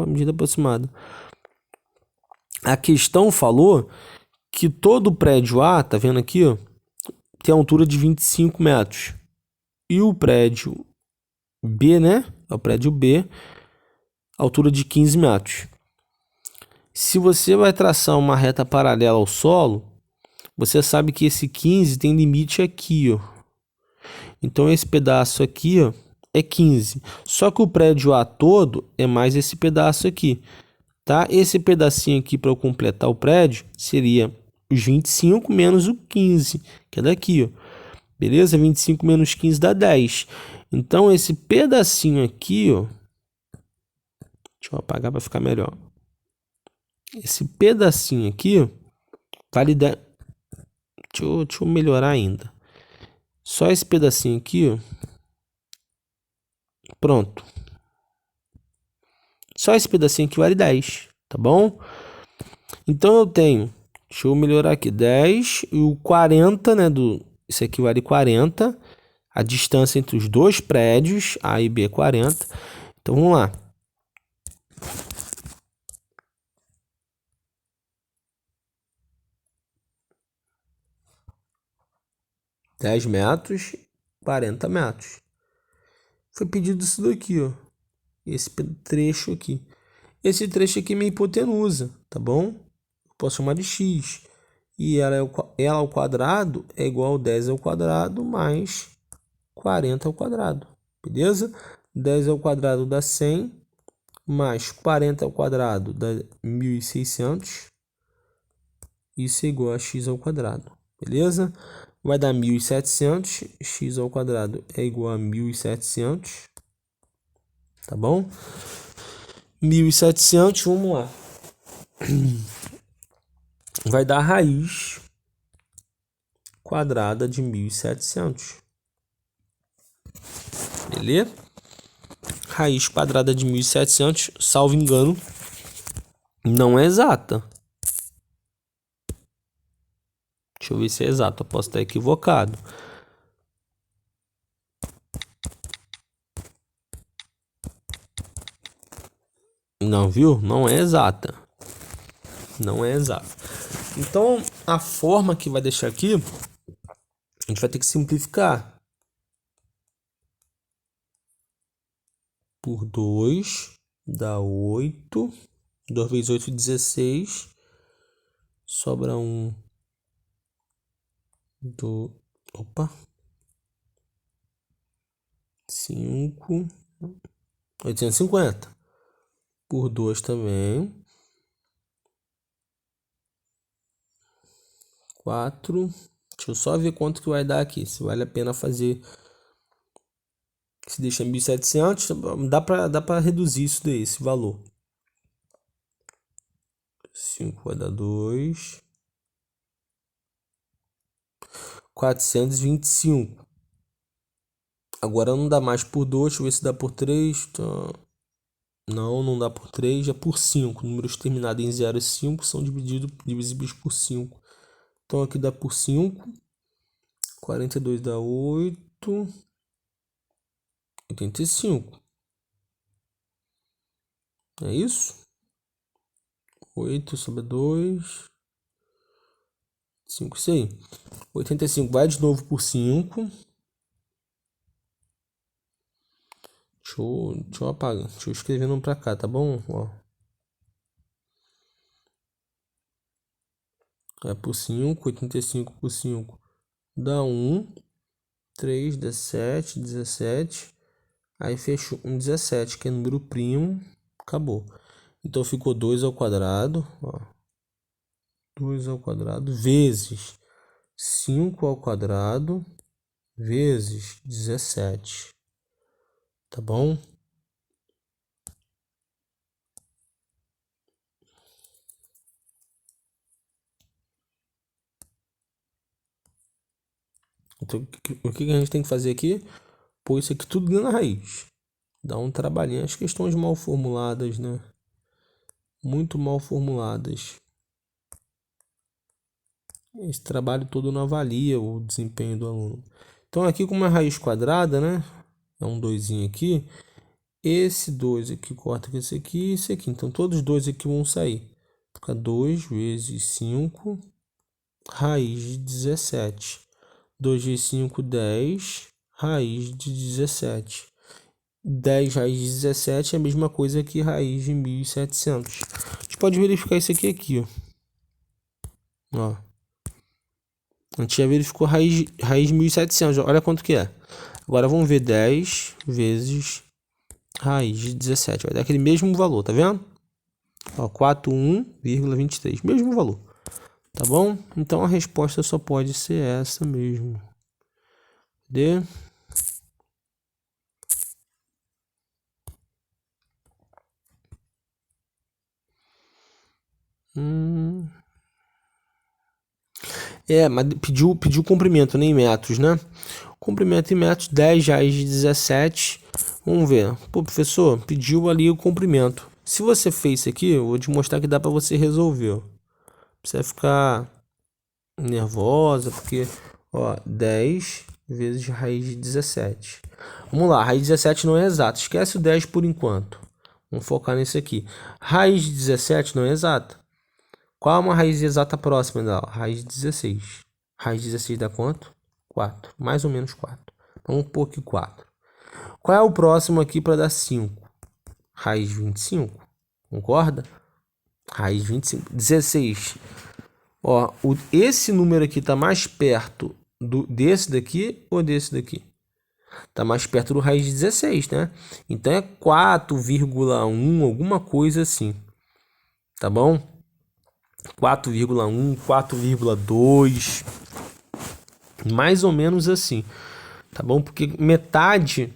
a medida aproximada. A questão falou que todo prédio A, tá vendo aqui, ó, tem a altura de 25 metros. E o prédio B, né? É o prédio B, altura de 15 metros. Se você vai traçar uma reta paralela ao solo, você sabe que esse 15 tem limite aqui, ó. Então, esse pedaço aqui, ó, é 15. Só que o prédio A todo é mais esse pedaço aqui, tá? Esse pedacinho aqui, para eu completar o prédio, seria os 25 menos o 15, que é daqui, ó. Beleza? 25 menos 15 dá 10. Então, esse pedacinho aqui, ó. Deixa eu apagar para ficar melhor. Esse pedacinho aqui, ó, vale 10. Deixa eu melhorar ainda. Só esse pedacinho aqui, ó. Pronto. Só esse pedacinho aqui vale 10, tá bom? Então, eu tenho... Deixa eu melhorar aqui. 10 e o 40, né? Isso aqui vale 40. A distância entre os dois prédios, A e B, é 40. Então, vamos lá. Dez metros, 40 metros. Foi pedido isso daqui, ó. Esse trecho aqui. Esse trecho aqui é minha hipotenusa, tá bom? Eu posso chamar de x. E ela ao quadrado é igual a 10 ao quadrado mais 40 ao quadrado. Beleza? 10 ao quadrado dá 100, mais 40 ao quadrado dá 1.600. Isso é igual a x ao quadrado. Beleza? Vai dar 1.700. X ao quadrado é igual a 1.700. Tá bom? 1.700, vamos lá. Vai dar a raiz quadrada de 1.700. Beleza? Raiz quadrada de 1.700, salvo engano, não é exata. Deixa eu ver se é exato, eu posso estar equivocado. Não, viu? Não é exata. Não é exata. Então, a forma que vai deixar aqui, a gente vai ter que simplificar. Por 2 dá 8. 2 vezes 8, 16. Sobra 1. Opa. 5. 850. Por 2 também. 4. Deixa eu só ver quanto que vai dar aqui. Se vale a pena fazer. Se deixa 1.700, dá para reduzir isso daí, esse valor. 5 vai dar 2. 425. Agora não dá mais por 2. Deixa eu ver se dá por 3. Então... Não dá por 3, é por 5. Números terminados em 0 e 5 são divisíveis por 5. Então aqui dá por 5. 42 dá 8. 85. É isso? 8 sobre 2. 5, isso aí. 85 vai de novo por 5. Deixa eu apagar. Deixa eu escrever um pra cá, tá bom? Ó. É por 5. 85 por 5 dá 1. 3, 17, 17. Aí fechou um 17, que é número primo. Acabou. Então ficou 2 ao quadrado. Ó. 2 ao quadrado vezes 5 ao quadrado vezes 17. Tá bom? Então, o que a gente tem que fazer aqui? Pôr isso aqui tudo dentro da raiz. Dá um trabalhinho. As questões mal formuladas, né? Muito mal formuladas. Esse trabalho todo não avalia o desempenho do aluno. Então, aqui como é raiz quadrada, né? É um 2 aqui. Esse 2 aqui corta com esse aqui e esse aqui. Então, todos os dois aqui vão sair. Fica 2 vezes 5, raiz de 17. 2 vezes 5, 10, raiz de 17. 10 raiz de 17 é a mesma coisa que raiz de 1.700. A gente pode verificar isso aqui, ó. A gente já verificou raiz de 1.700. Olha quanto que é. Agora vamos ver 10 vezes raiz de 17. Vai dar aquele mesmo valor, tá vendo? Ó, 41,23. Mesmo valor. Tá bom? Então a resposta só pode ser essa mesmo. Cadê? Mas pediu comprimento, né, em metros, né? Comprimento em metros, 10 raiz de 17. Vamos ver. Pô, professor, pediu ali o comprimento. Se você fez isso aqui, eu vou te mostrar que dá para você resolver. Ó. Precisa ficar nervosa, porque, ó, 10 vezes raiz de 17. Vamos lá, raiz de 17 não é exata. Esquece o 10 por enquanto. Vamos focar nisso aqui. Raiz de 17 não é exata. Qual é uma raiz exata próxima dela? Raiz de 16. Raiz de 16 dá quanto? 4. Mais ou menos 4. Vamos pôr aqui 4. Qual é o próximo aqui para dar 5? Raiz de 25. Concorda? Raiz de 25. 16. Ó, esse número aqui está mais perto desse daqui ou desse daqui? Está mais perto do raiz de 16, né? Então é 4,1, alguma coisa assim. Tá bom? 4,1, 4,2, mais ou menos assim, tá bom? Porque metade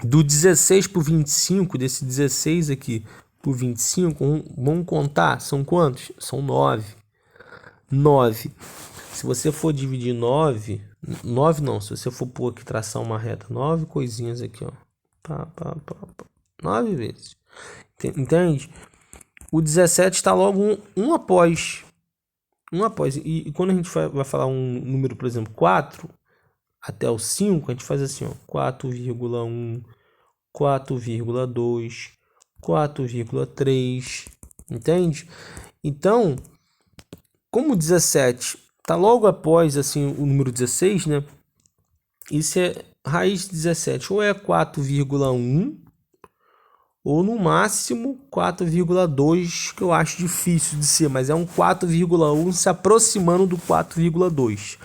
do 16 por 25, desse 16 aqui por 25, vamos contar, são quantos? São 9. 9. Se você for dividir 9 não, se você for pôr aqui, traçar uma reta, 9 coisinhas aqui, ó. 9 vezes. Entende? O 17 está logo um após. E quando a gente vai falar um número, por exemplo, 4 até o 5, a gente faz assim, ó, 4,1, 4,2, 4,3, entende? Então, como o 17 está logo após assim, o número 16, né? Isso é raiz de 17, ou é 4,1, ou no máximo 4,2, que eu acho difícil de ser, mas é um 4,1 se aproximando do 4,2.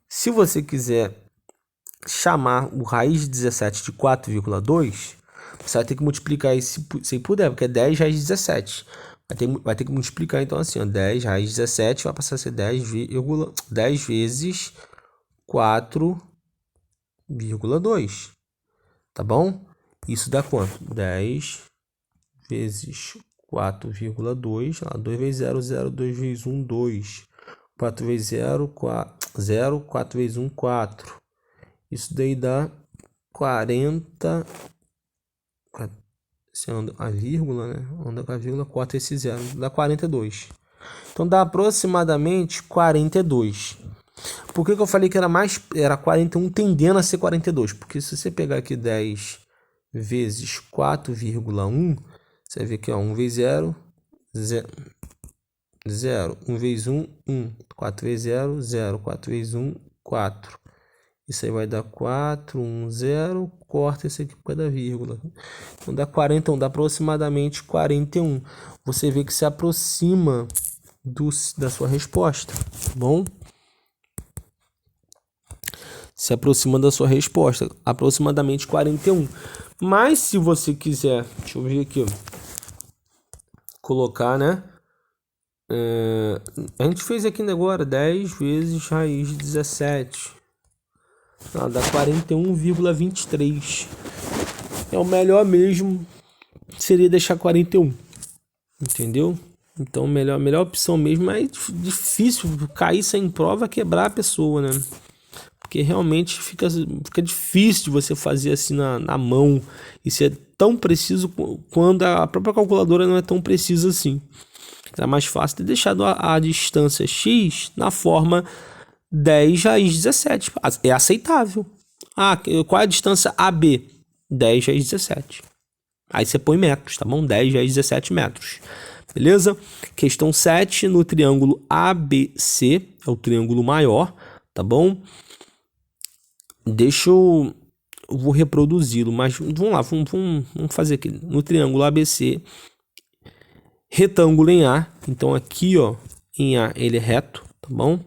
Se você quiser chamar o raiz de 17 de 4,2, você vai ter que multiplicar isso se puder, porque é 10 raiz de 17. Vai ter que multiplicar então assim, ó, 10 raiz de 17 vai passar a ser 10 vezes 4,2, tá bom? Isso dá quanto? 10 vezes 4,2. 2 vezes 0, 0. 2 vezes 1, 2. 4 vezes 0, 0. 4 vezes 1, 4. Isso daí dá 40. Você anda a vírgula, né? Anda com a vírgula, corta esse 0. Dá 42. Então dá aproximadamente 42. Por que eu falei que era 41 tendendo a ser 42? Porque se você pegar aqui 10 vezes 4,1, você vai ver que 1 vezes 0, 0. 1 vezes 1, 1. 4 vezes 0, 0. 4 vezes 1, 4. Isso aí vai dar 4, 1, 0. Corta esse aqui por causa da vírgula. Então dá 40, então dá aproximadamente 41. Você vê que se aproxima da sua resposta, tá bom? Se aproxima da sua resposta, aproximadamente 41. Mas se você quiser, deixa eu ver aqui, colocar, né? A gente fez aqui agora 10 vezes raiz de 17. Dá 41,23. É o melhor mesmo, seria deixar 41. Entendeu? Então, a melhor opção mesmo é difícil cair sem prova, quebrar a pessoa, né? Porque realmente fica difícil de você fazer assim na mão e ser tão preciso quando a própria calculadora não é tão precisa assim. Era mais fácil ter deixado a distância x na forma 10 raiz de 17. É aceitável. Qual é a distância AB? 10 raiz de 17. Aí você põe metros, tá bom? 10 raiz de 17 metros. Beleza? Questão 7, no triângulo ABC, é o triângulo maior, tá bom? Eu vou reproduzi-lo, mas vamos lá, vamos fazer aqui. No triângulo ABC, retângulo em A, então aqui, ó, em A ele é reto, tá bom?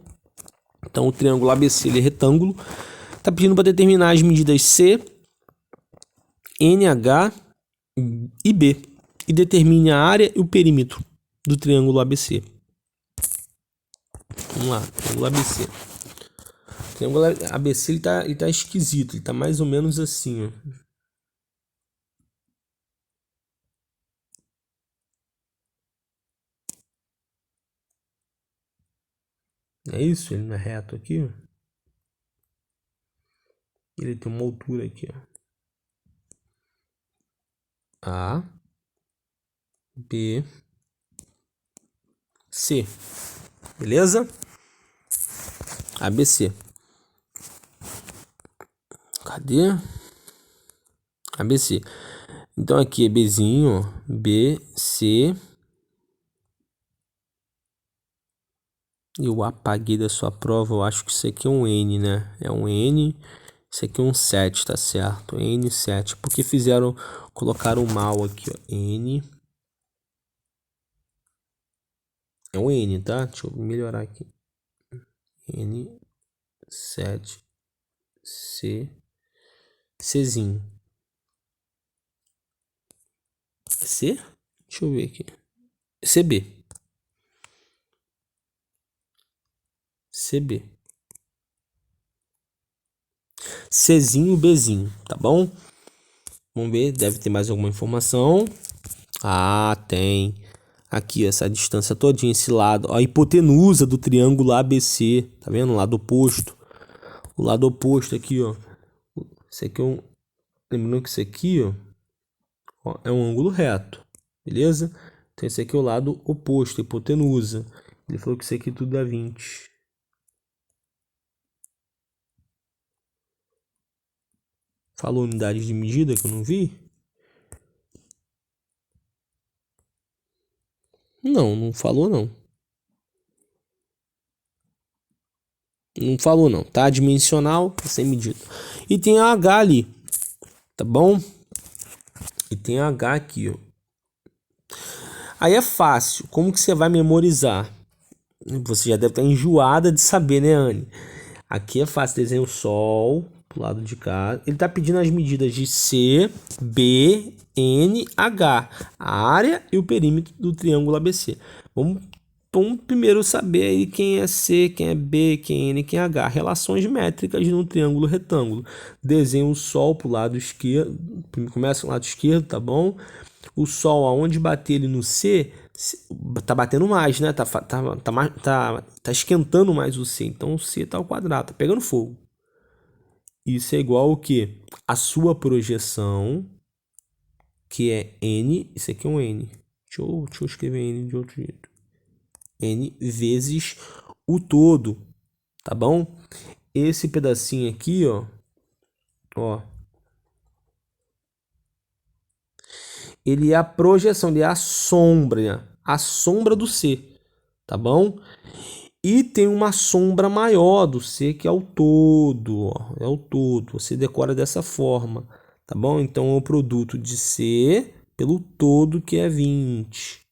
Então o triângulo ABC ele é retângulo. Tá pedindo para determinar as medidas C, NH e B e determine a área e o perímetro do triângulo ABC. Vamos lá, triângulo ABC. triângulo ABC ele tá esquisito, ele tá mais ou menos assim, ó. É isso? Ele não é reto aqui, ó. Ele tem uma altura aqui, ó. A, B, C. Beleza? ABC. Cadê? ABC. Então aqui é Bzinho, ó. B, C. Eu apaguei da sua prova, eu acho que isso aqui é um N, né? É um N. Isso aqui é um 7, tá certo? N7. Porque colocaram mal aqui, ó. N. É um N, tá? Deixa eu melhorar aqui. N7. C. Czinho. C? Deixa eu ver aqui. CB. CB. Czinho, Bzinho, tá bom? Vamos ver, deve ter mais alguma informação. Ah, tem. Aqui, essa distância todinha, esse lado. A hipotenusa do triângulo ABC. Tá vendo? O lado oposto. O lado oposto aqui, ó. Esse aqui é um... Lembrando que isso aqui, ó, é um ângulo reto. Beleza? Então esse aqui é o lado oposto, a hipotenusa. Ele falou que isso aqui tudo dá 20. Falou unidades de medida que eu não vi? Não, não falou não. Não falou não, tá? Dimensional, sem medida. E tem a H ali, tá bom? E tem a H aqui, ó. Aí é fácil. Como que você vai memorizar? Você já deve estar enjoada de saber, né, Anne? Aqui é fácil. Desenha o Sol pro lado de cá. Ele tá pedindo as medidas de C, B, N, H. A área e o perímetro do triângulo ABC. Vamos primeiro saber aí quem é C, quem é B, quem é N, quem é H. Relações métricas num triângulo retângulo. Desenha o Sol pro lado esquerdo. Começa no lado esquerdo, tá bom? O Sol, aonde bater ele no C, tá batendo mais, né? Tá esquentando mais o C. Então o C tá ao quadrado, tá pegando fogo. Isso é igual ao que? A sua projeção, que é N. Isso aqui é um N. Deixa eu escrever N de outro jeito. N vezes o todo, tá bom? Esse pedacinho aqui, ó. Ele é a projeção, ele é a sombra do C, tá bom? E tem uma sombra maior do C, que é o todo, ó, é o todo. Você decora dessa forma, tá bom? Então é o produto de C pelo todo, que é 20,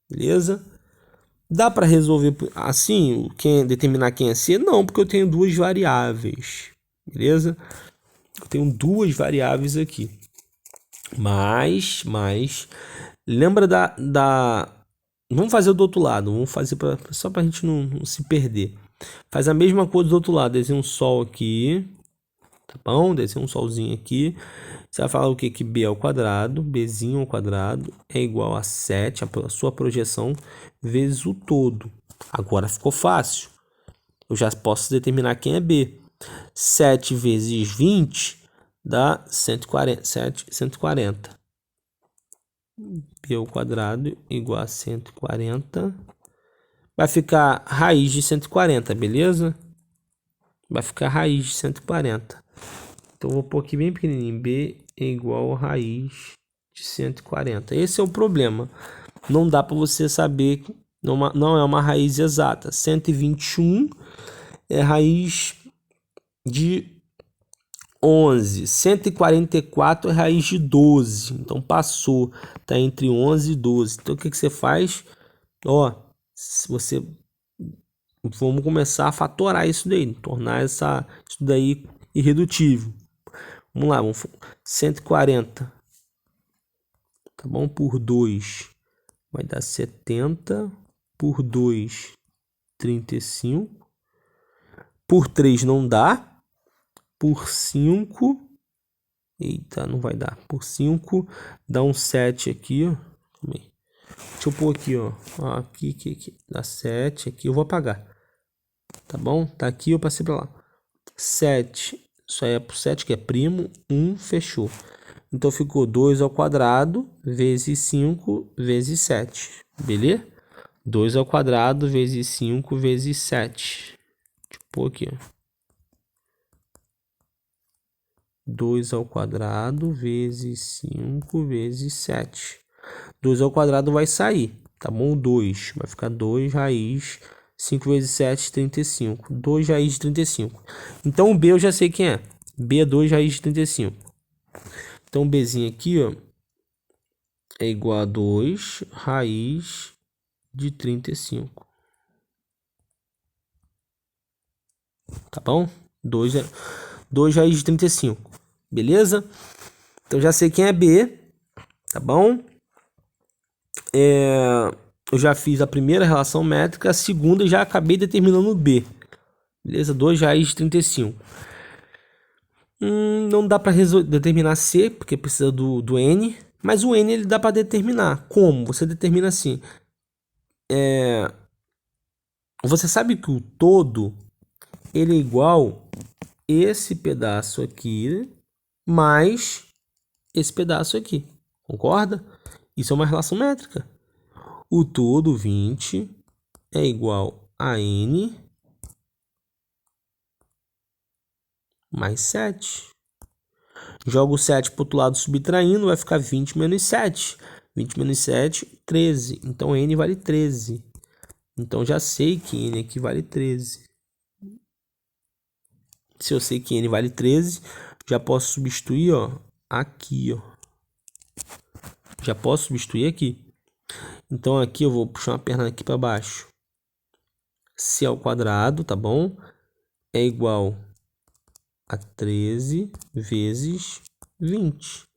beleza? Dá para resolver assim, determinar quem é C? Não, porque eu tenho duas variáveis, beleza? Eu tenho duas variáveis aqui. Mas, lembra vamos fazer do outro lado, vamos fazer só pra gente não se perder. Faz a mesma coisa do outro lado, desenha um sol aqui, tá bom? Desenha um solzinho aqui. Você vai falar o que? Que B ao quadrado, Bzinho ao quadrado é igual a 7, a sua projeção, vezes o todo. Agora ficou fácil. Eu já posso determinar quem é B. 7 vezes 20 dá 140. 140. B ao quadrado igual a 140. Vai ficar raiz de 140, beleza? Vai ficar raiz de 140. Então, eu vou pôr aqui bem pequenininho. B é igual a raiz de 140. Esse é o problema. Não dá para você saber. Não é uma raiz exata. 121 é raiz de 11. 144 é raiz de 12. Então, passou. Está entre 11 e 12. Então, o que você faz? Ó, se vamos começar a fatorar isso daí, tornar isso daí irredutível. Vamos lá, 140, tá bom? Por 2 vai dar 70, por 2, 35. Por 3 não dá. Por 5... Eita, não vai dar. Por 5 dá um 7 aqui, ó. Deixa eu pôr aqui, ó. Aqui. Dá 7 aqui. Eu vou apagar. Tá bom? Tá aqui, eu passei pra lá. 7. Isso aí é pro 7, que é primo. 1, fechou. Então ficou 2 ao quadrado vezes 5 vezes 7. Beleza? 2 ao quadrado vezes 5 vezes 7. Deixa eu pôr aqui, ó. 2 ao quadrado vezes 5 vezes 7. 2 ao quadrado vai sair, tá bom? 2. Vai ficar 2 raiz. 5 vezes 7, 35. 2 raiz de 35. Então o B eu já sei quem é. B é 2 raiz de 35. Então o Bzinho aqui, ó, é igual a 2 raiz de 35. Tá bom? 2 raiz de 35. Beleza? Então já sei quem é B. Tá bom? Eu já fiz a primeira relação métrica. A segunda já acabei determinando o B. Beleza? 2 raiz de 35. Não dá para determinar C, porque precisa do N. Mas o N ele dá para determinar. Como? Você determina assim. Você sabe que o todo ele é igual esse pedaço aqui mais esse pedaço aqui. Concorda? Isso é uma relação métrica. O todo 20 é igual a N mais 7. Jogo o 7 para o outro lado subtraindo, vai ficar 20 menos 7. 20 menos 7, 13. Então N vale 13. Então já sei que N aqui vale 13. Se eu sei que N vale 13, já posso substituir, ó, aqui, ó. Já posso substituir aqui. Então aqui eu vou puxar uma perna aqui para baixo. C ao quadrado, tá bom? É igual a 13 vezes 20.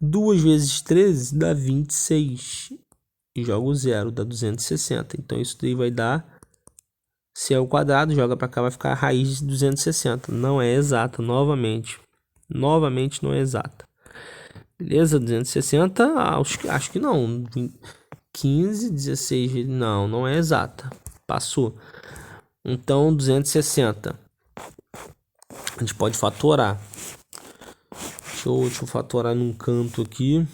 2 vezes 13 dá 26. E jogo 0, dá 260. Então isso daí vai dar C ao quadrado, joga para cá, vai ficar a raiz de 260. Não é exata, novamente. Novamente não é exata. Beleza? 260, acho que não. 15, 16, não é exata. Passou. Então, 260. A gente pode fatorar. Deixa eu fatorar num canto aqui.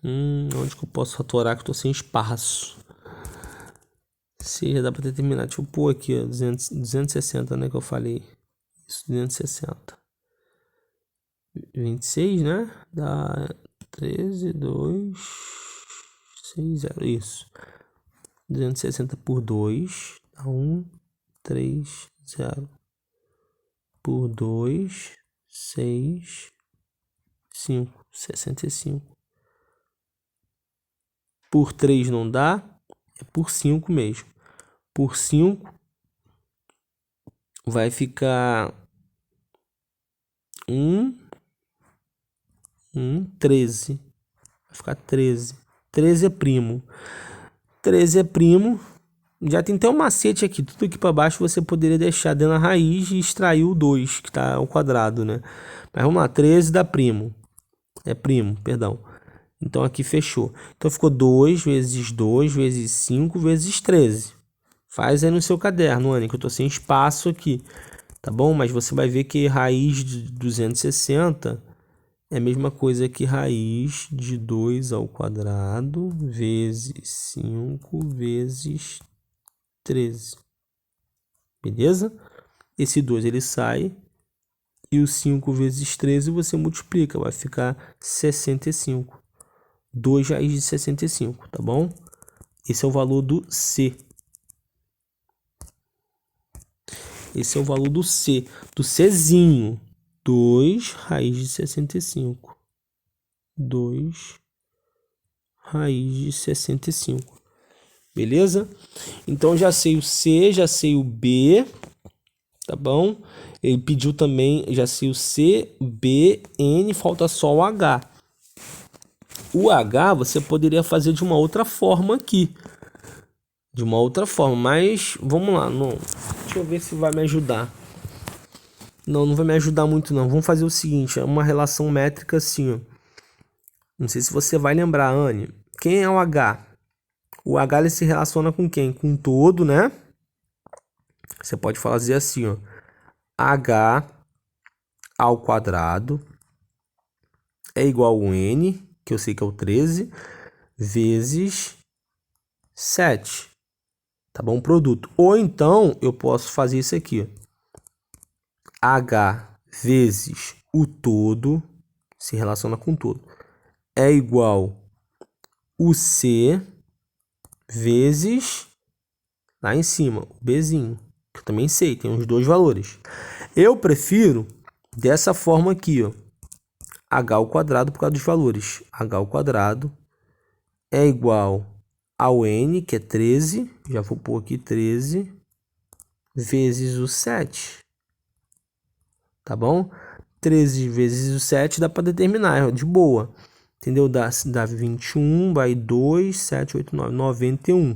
Onde que eu posso fatorar que eu tô sem espaço? Se já dá para determinar. Deixa eu pôr aqui, ó, 260, né, que eu falei. Isso, 260. 26, né? Dá 13, 2, 6, 0. Isso. 260 por 2 dá 1, 3, 0. Por 2, 6, 5, 65. Por 3 não dá, é por 5 mesmo. Por 5 vai ficar 13. Vai ficar 13. 13 é primo. 13 é primo. Já tem até um macete aqui. Tudo aqui para baixo você poderia deixar dentro da raiz e extrair o 2, que está ao quadrado, né? Mas vamos lá. 13 dá primo. É primo, perdão. Então aqui fechou. Então ficou 2 vezes 5 vezes 13. Faz aí no seu caderno, Anny, que eu tô sem espaço aqui. Tá bom? Mas você vai ver que raiz de 260 é a mesma coisa que raiz de 2 ao quadrado vezes 5 vezes 13. Beleza? Esse 2 ele sai. E o 5 vezes 13 você multiplica. Vai ficar 65. 2 raiz de 65, tá bom? Esse é o valor do C. Esse é o valor do C. Do Czinho. 2 raiz de 65. 2 raiz de 65. Beleza? Então já sei o C, já sei o B. Tá bom? Ele pediu também, já sei o C, B, N, falta só o H. O H você poderia fazer de uma outra forma aqui. De uma outra forma, mas vamos lá. Não. Deixa eu ver se vai me ajudar. Não, não vai me ajudar muito não. Vamos fazer o seguinte, é uma relação métrica assim, ó. Não sei se você vai lembrar, Anne. Quem é o H? O H ele se relaciona com quem? Com todo, né? Você pode fazer assim, ó. H ao quadrado é igual a N, que eu sei que é o 13, vezes 7. Tá bom? Produto. Ou então, eu posso fazer isso aqui, ó. H vezes o todo, se relaciona com todo, é igual o C vezes, lá em cima, o Bzinho, que eu também sei, tem os dois valores. Eu prefiro dessa forma aqui, ó, H ao quadrado por causa dos valores. H ao quadrado é igual ao N, que é 13, já vou pôr aqui 13, vezes o 7. Tá bom? 13 vezes o 7 dá para determinar, de boa. Entendeu? Dá 21, vai 2, 7, 8, 9, 91.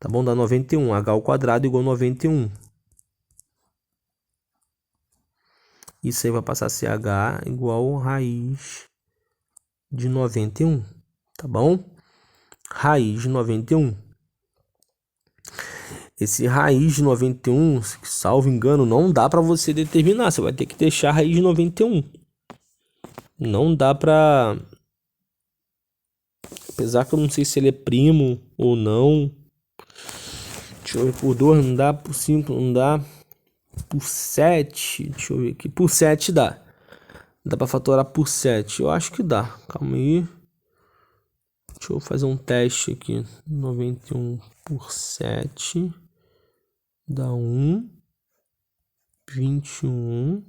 Tá bom? Dá 91. H ao quadrado igual a 91. Isso aí vai passar a ser H igual a raiz de 91. Tá bom? Raiz de 91. Esse raiz de 91, salvo engano, não dá para você determinar. Você vai ter que deixar a raiz de 91. Não dá para... Apesar que eu não sei se ele é primo ou não. Deixa eu ver, por 2 não dá, por 5 não dá. Por 7, deixa eu ver aqui. Por 7 dá. Dá para fatorar por 7. Eu acho que dá. Calma aí. Deixa eu fazer um teste aqui. 91 por 7 dá 1. 21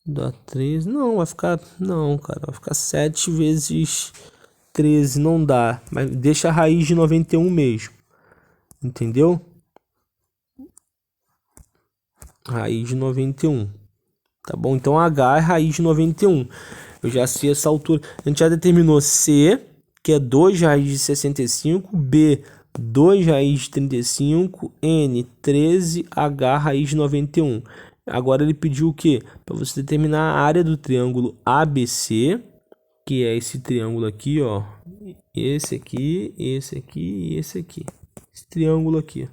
dá 13. Não, vai ficar... Não, cara. Vai ficar 7 vezes 13. Não dá. Mas deixa a raiz de 91 mesmo. Entendeu? Raiz de 91. Tá bom? Então H é raiz de 91. Eu já sei essa altura. A gente já determinou C, que é 2 raiz de 65. B, 2 raiz de 35. N, 13. H, raiz de 91. Agora ele pediu o quê? Para você determinar a área do triângulo ABC, que é esse triângulo aqui, ó. Esse aqui, esse aqui e esse aqui. Esse triângulo aqui.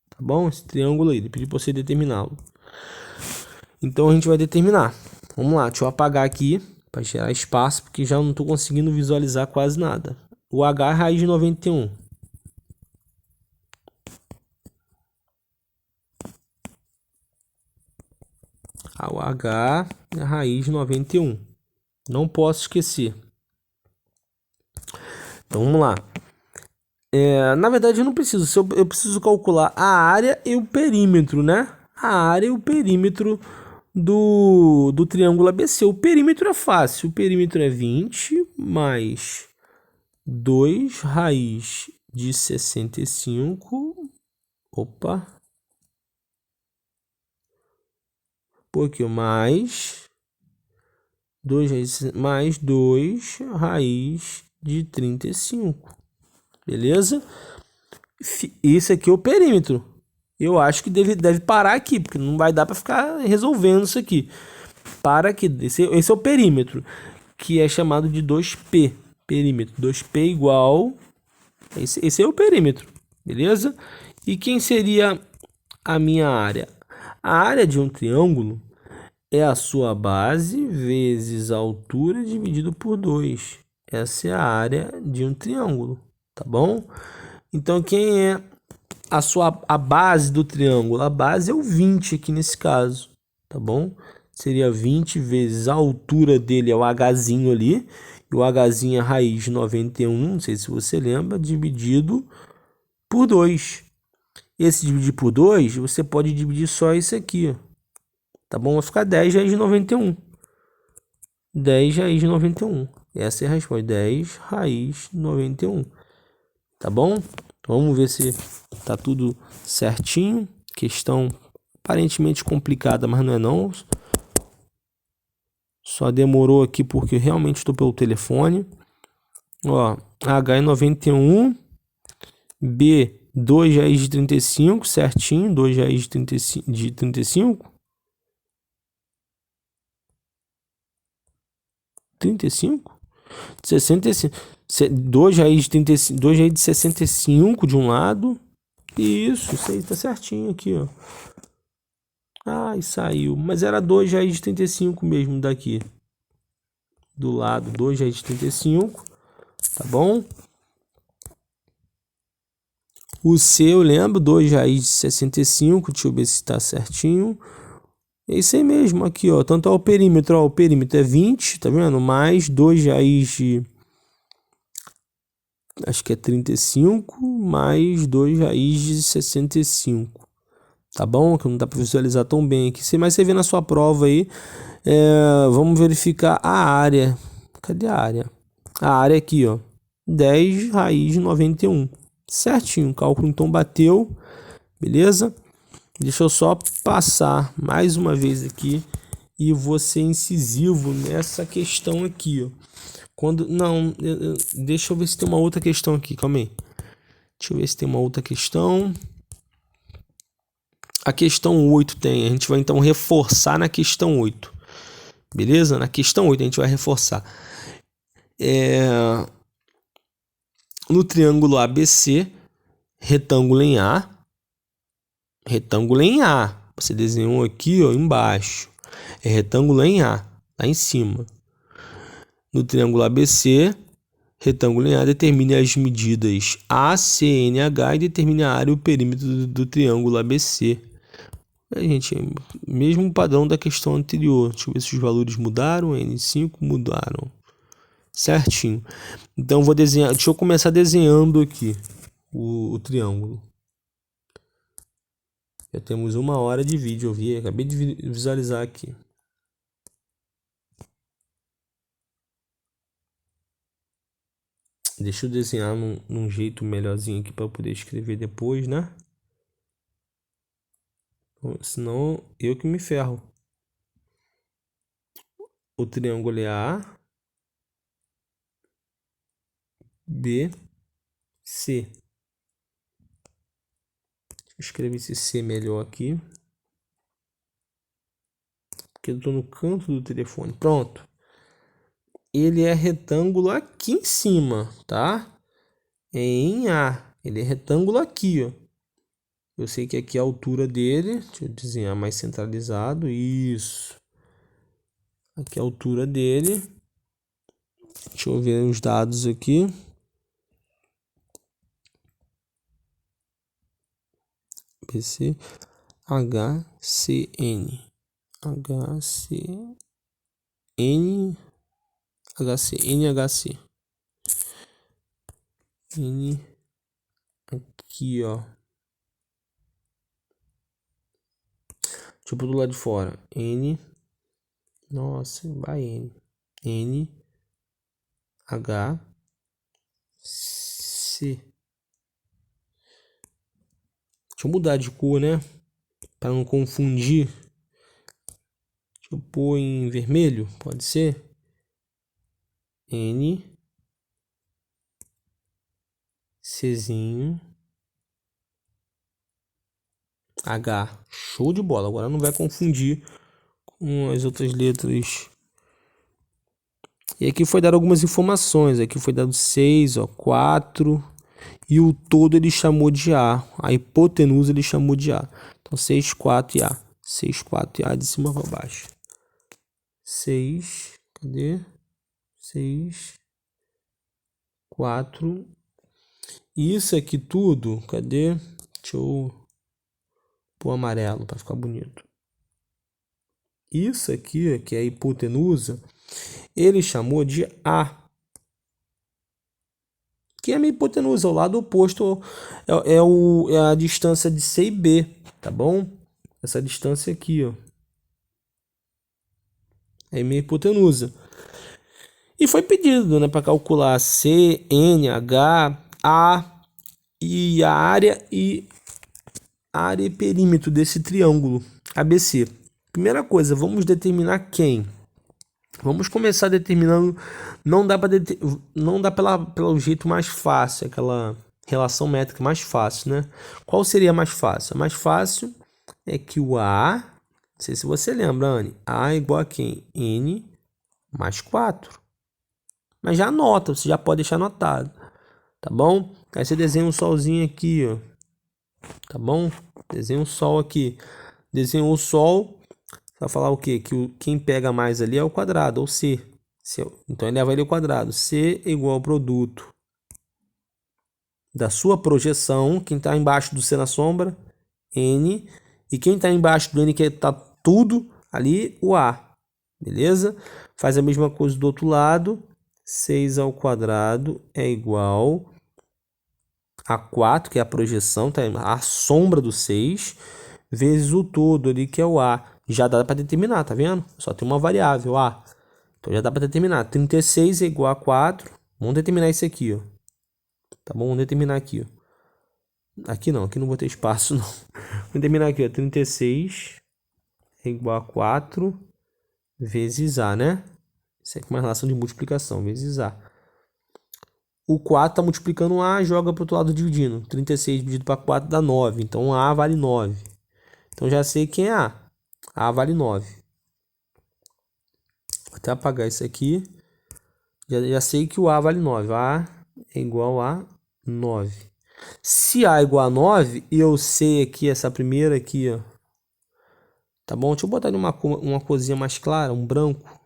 Tá bom? Esse triângulo aí. Ele pediu para você determiná-lo. Então a gente vai determinar. Vamos lá, deixa eu apagar aqui para gerar espaço, porque já não estou conseguindo visualizar quase nada. O H é raiz de 91. O H é raiz de 91. Não posso esquecer. Então vamos lá. Na verdade eu não preciso. Eu preciso calcular a área e o perímetro, né? A área e o perímetro do triângulo ABC. O perímetro é fácil. O perímetro é 20 mais 2 raiz de 65. Opa. Pouquinho mais 2 mais 2 raiz de 35. Beleza? Esse aqui é o perímetro. Eu acho que deve parar aqui, porque não vai dar para ficar resolvendo isso aqui. Para aqui. Esse é o perímetro, que é chamado de 2P. Perímetro. 2P igual... Esse é o perímetro. Beleza? E quem seria a minha área? A área de um triângulo é a sua base vezes a altura dividido por 2. Essa é a área de um triângulo. Tá bom? Então, quem é a base do triângulo? A base é o 20 aqui nesse caso, tá bom? Seria 20 vezes a altura dele, é o Hzinho ali, e o Hzinho é a raiz de 91, não sei se você lembra, dividido por 2. Esse dividir por 2, você pode dividir só isso aqui, ó, tá bom? Vai ficar 10 raiz de 91. 10 raiz de 91. Essa é a resposta, 10 raiz de 91. Tá bom? Vamos ver se tá tudo certinho. Questão aparentemente complicada, mas não é não. Só demorou aqui porque realmente estou pelo telefone. Ó, H é 91, B 2 raiz de 35, certinho. 2 raiz de 35. 35? 65. 2 raiz de 35, 2 raiz de 65 de um lado. Isso aí tá certinho aqui, ó. Ai, saiu. Mas era 2 raiz de 35 mesmo daqui. Do lado, 2 raiz de 35. Tá bom? O C eu lembro, 2 raiz de 65. Deixa eu ver se tá certinho. É isso aí mesmo, aqui, ó. Tanto o perímetro, ó. O perímetro é 20, tá vendo? Mais 2 raiz de... acho que é 35, mais 2 raiz de 65. Tá bom? Que não dá para visualizar tão bem aqui. Mas você vê na sua prova aí. Vamos verificar a área. Cadê a área? A área aqui, ó. 10 raiz de 91. Certinho. O cálculo então bateu. Beleza? Deixa eu só passar mais uma vez aqui. E vou ser incisivo nessa questão aqui, ó. Deixa eu ver se tem uma outra questão aqui. Calma aí. Deixa eu ver se tem uma outra questão. A questão 8 tem. A gente vai então reforçar na questão 8. Beleza? Na questão 8 a gente vai reforçar. No triângulo ABC, retângulo em A. Retângulo em A. Você desenhou aqui, ó, embaixo. É retângulo em A, lá em cima. No triângulo ABC, retângulo em A, determine as medidas ACNH e determine a área e o perímetro do triângulo ABC. Gente, mesmo padrão da questão anterior. Deixa eu ver se os valores mudaram. N5 mudaram. Certinho. Então, vou desenhar. Deixa eu começar desenhando aqui o triângulo. Já temos 1 hora de vídeo, eu vi. Acabei de visualizar aqui. Deixa eu desenhar num jeito melhorzinho aqui para poder escrever depois, né? Senão eu que me ferro. O triângulo é A, B, C. Deixa eu escrever esse C melhor aqui. Porque eu tô no canto do telefone. Pronto. Ele é retângulo aqui em cima, tá? É em A. Ele é retângulo aqui, ó. Eu sei que aqui é a altura dele. Deixa eu desenhar mais centralizado. Isso. Aqui é a altura dele. Deixa eu ver os dados aqui. PC HCN. NHC. N aqui, ó. Deixa eu pôr do lado de fora. N. Nossa, vai N. N. H. C. Deixa eu mudar de cor, né? Para não confundir. Deixa eu pôr em vermelho, pode ser? N. Czinho. H. Show de bola. Agora não vai confundir com as outras letras. E aqui foi dado algumas informações. Aqui foi dado 6, ó, 4. E o todo ele chamou de A. A hipotenusa ele chamou de A. Então 6, 4 e A. 6, 4 e A de cima para baixo. 6. Cadê? 6. 4. E isso aqui tudo. Cadê? Deixa eu pôr amarelo para ficar bonito. Isso aqui, que é a hipotenusa, ele chamou de A. Que é a minha hipotenusa, o lado oposto é a distância de C e B, tá bom? Essa distância aqui, ó. É a minha hipotenusa. E foi pedido, né, para calcular C, N, H, A e a área e perímetro desse triângulo ABC. Primeira coisa, vamos determinar quem? Vamos começar determinando. Não dá pelo jeito mais fácil, aquela relação métrica mais fácil, né? Qual seria mais fácil? A mais fácil é que o A, não sei se você lembra, Anne, A é igual a quem? N mais 4. Mas já anota, você já pode deixar anotado, tá bom? Aí você desenha um solzinho aqui, ó, tá bom? Desenha um sol aqui. Desenhou o sol, você vai falar o quê? Que quem pega mais ali é o quadrado, ou C. Então ele leva ali o quadrado. C é igual ao produto da sua projeção, quem está embaixo do C na sombra, N, e quem está embaixo do N, que está tudo ali, o A, beleza? Faz a mesma coisa do outro lado, 6 ao quadrado é igual a 4, que é a projeção, tá? A sombra do 6, vezes o todo ali, que é o A. Já dá para determinar, tá vendo? Só tem uma variável, A. Então já dá para determinar. 36 é igual a 4. Vamos determinar isso aqui, ó. Tá bom? Vamos determinar aqui, ó. Aqui não vou ter espaço, não. Vamos determinar aqui, ó. 36 é igual a 4 vezes A, né? Isso aqui é uma relação de multiplicação, vezes A. O 4 está multiplicando A, joga para o outro lado dividindo. 36 dividido para 4 dá 9. Então A vale 9. Então já sei quem é A. A vale 9. Vou até apagar isso aqui. Já sei que o A vale 9. A é igual a 9. Se A é igual a 9, e eu sei aqui, essa primeira aqui, ó. Tá bom? Deixa eu botar ali uma corzinha mais clara, um branco.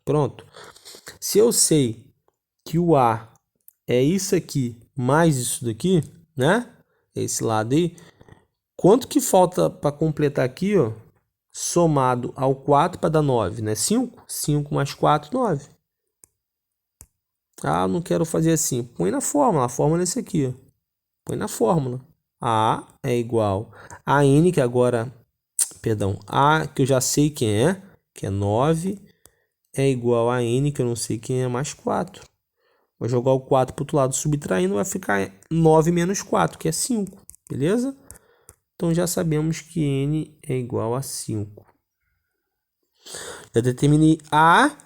Pronto. Se eu sei que o A é isso aqui mais isso daqui, né? Esse lado aí. Quanto que falta para completar aqui, ó? Somado ao 4 para dar 9, né? 5? 5 mais 4, 9. Ah, não quero fazer assim. Põe na fórmula. A fórmula é esse aqui, ó. Põe na fórmula. A é igual a N, que agora... Perdão. A, que eu já sei quem é, que é 9, é igual a N, que eu não sei quem é, mais 4. Vou jogar o 4 para o outro lado, subtraindo, vai ficar 9 menos 4, que é 5. Beleza? Então já sabemos que N é igual a 5. Já determinei A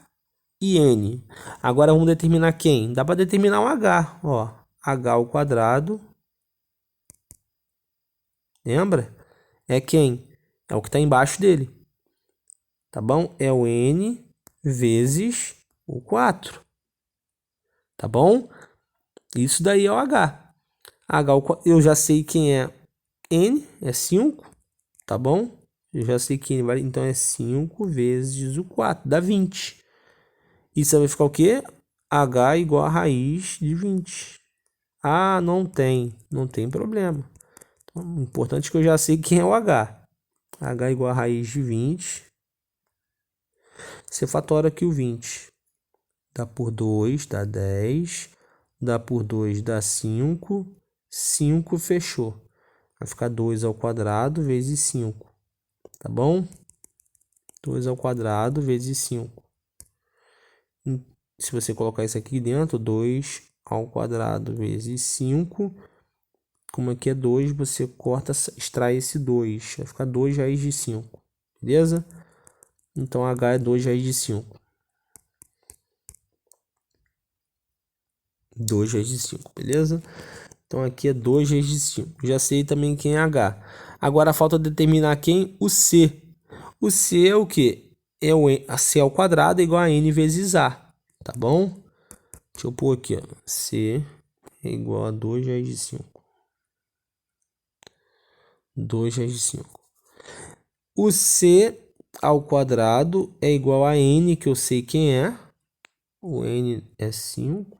e N. Agora vamos determinar quem? Dá para determinar um H. Ó, H ao quadrado. Lembra? É quem? É o que está embaixo dele. Tá bom? É o N vezes o 4. Tá bom? Isso daí é o H. H eu já sei quem é N, é 5. Tá bom? Eu já sei que N vale, então é 5 vezes o 4, dá 20. Isso vai ficar o quê? H igual a raiz de 20. Ah, não tem problema. Então, o importante é que eu já sei quem é o H. H igual a raiz de 20. Você fatora aqui o 20. Dá por 2, dá 10. Dá por 2, dá 5. 5 fechou. Vai ficar 2 ao quadrado vezes 5. Tá bom? 2 ao quadrado vezes 5. Se você colocar isso aqui dentro, 2 ao quadrado vezes 5. Como aqui é 2, você corta, extrai esse 2. Vai ficar 2 raiz de 5. Beleza? Então, H é 2 raiz de 5. 2 raiz de 5, beleza? Então, aqui é 2 raiz de 5. Já sei também quem é H. Agora, falta determinar quem? O C. O C é o quê? É a C ao quadrado é igual a N vezes A. Tá bom? Deixa eu pôr aqui, ó. C é igual a 2 raiz de 5. 2 raiz de 5. O C ao quadrado é igual a N, que eu sei quem é. O N é 5.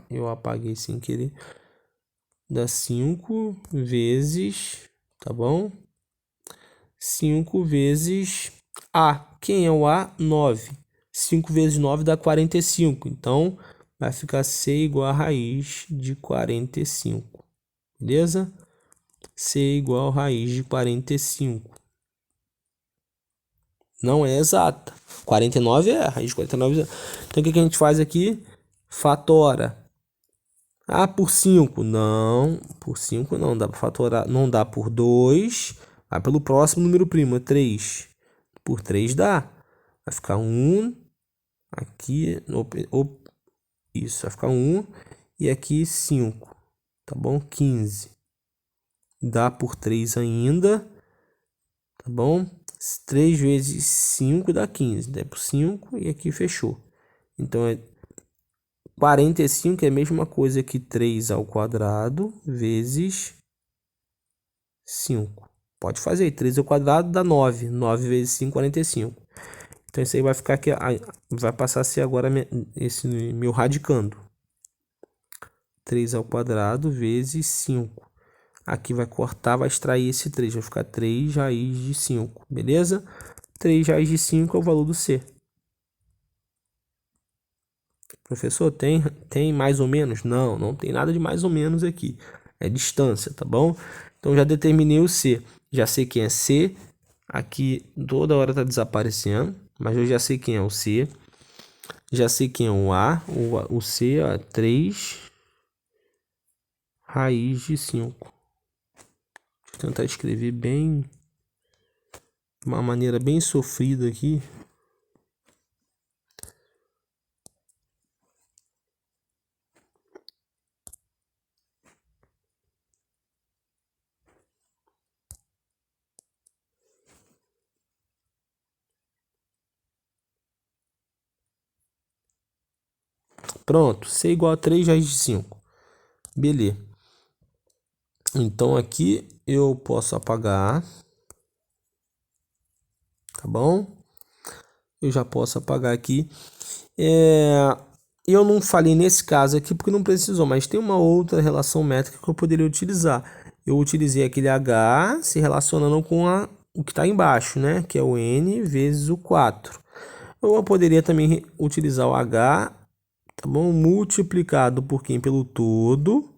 Eu apaguei sem querer. Dá 5 vezes, tá bom? 5 vezes A. Quem é o A? 9. 5 vezes 9 dá 45. Então, vai ficar C igual a raiz de 45. Beleza? C igual a raiz de 45. Não é exata. 49 é, a raiz de 49 é. Então, o que a gente faz aqui? Fatora. Ah, por 5. Não, por 5 não dá para fatorar. Não dá por 2. Vai pelo próximo número primo, 3. Por 3 dá. Vai ficar 1 Aqui, isso, vai ficar 1. E aqui 5, tá bom? 15. Dá por 3 ainda, tá bom? 3 vezes 5 dá 15. Dá por 5 e aqui fechou. Então, 45 é a mesma coisa que 3 ao quadrado vezes 5. Pode fazer, 3 ao quadrado dá 9. 9 vezes 5, 45. Então, isso aí vai ficar aqui, vai passar a ser agora esse meu radicando. 3 ao quadrado vezes 5. Aqui vai cortar, vai extrair esse 3. Vai ficar 3 raiz de 5, beleza? 3 raiz de 5 é o valor do C. Professor, tem mais ou menos? Não, não tem nada de mais ou menos aqui. É distância, tá bom? Então, já determinei o C. Já sei quem é C. Aqui, toda hora tá desaparecendo. Mas eu já sei quem é o C. Já sei quem é o A. O C é 3 raiz de 5. Deixa eu tentar escrever bem... de uma maneira bem sofrida aqui. Pronto, C igual a 3 raiz de 5. Beleza. Então, aqui eu posso apagar. Tá bom? Eu já posso apagar aqui. Eu não falei nesse caso aqui porque não precisou, mas tem uma outra relação métrica que eu poderia utilizar. Eu utilizei aquele H se relacionando com o que está embaixo, né? Que é o N vezes o 4. Ou eu poderia também utilizar o H, tá bom? Multiplicado por quem? Pelo todo.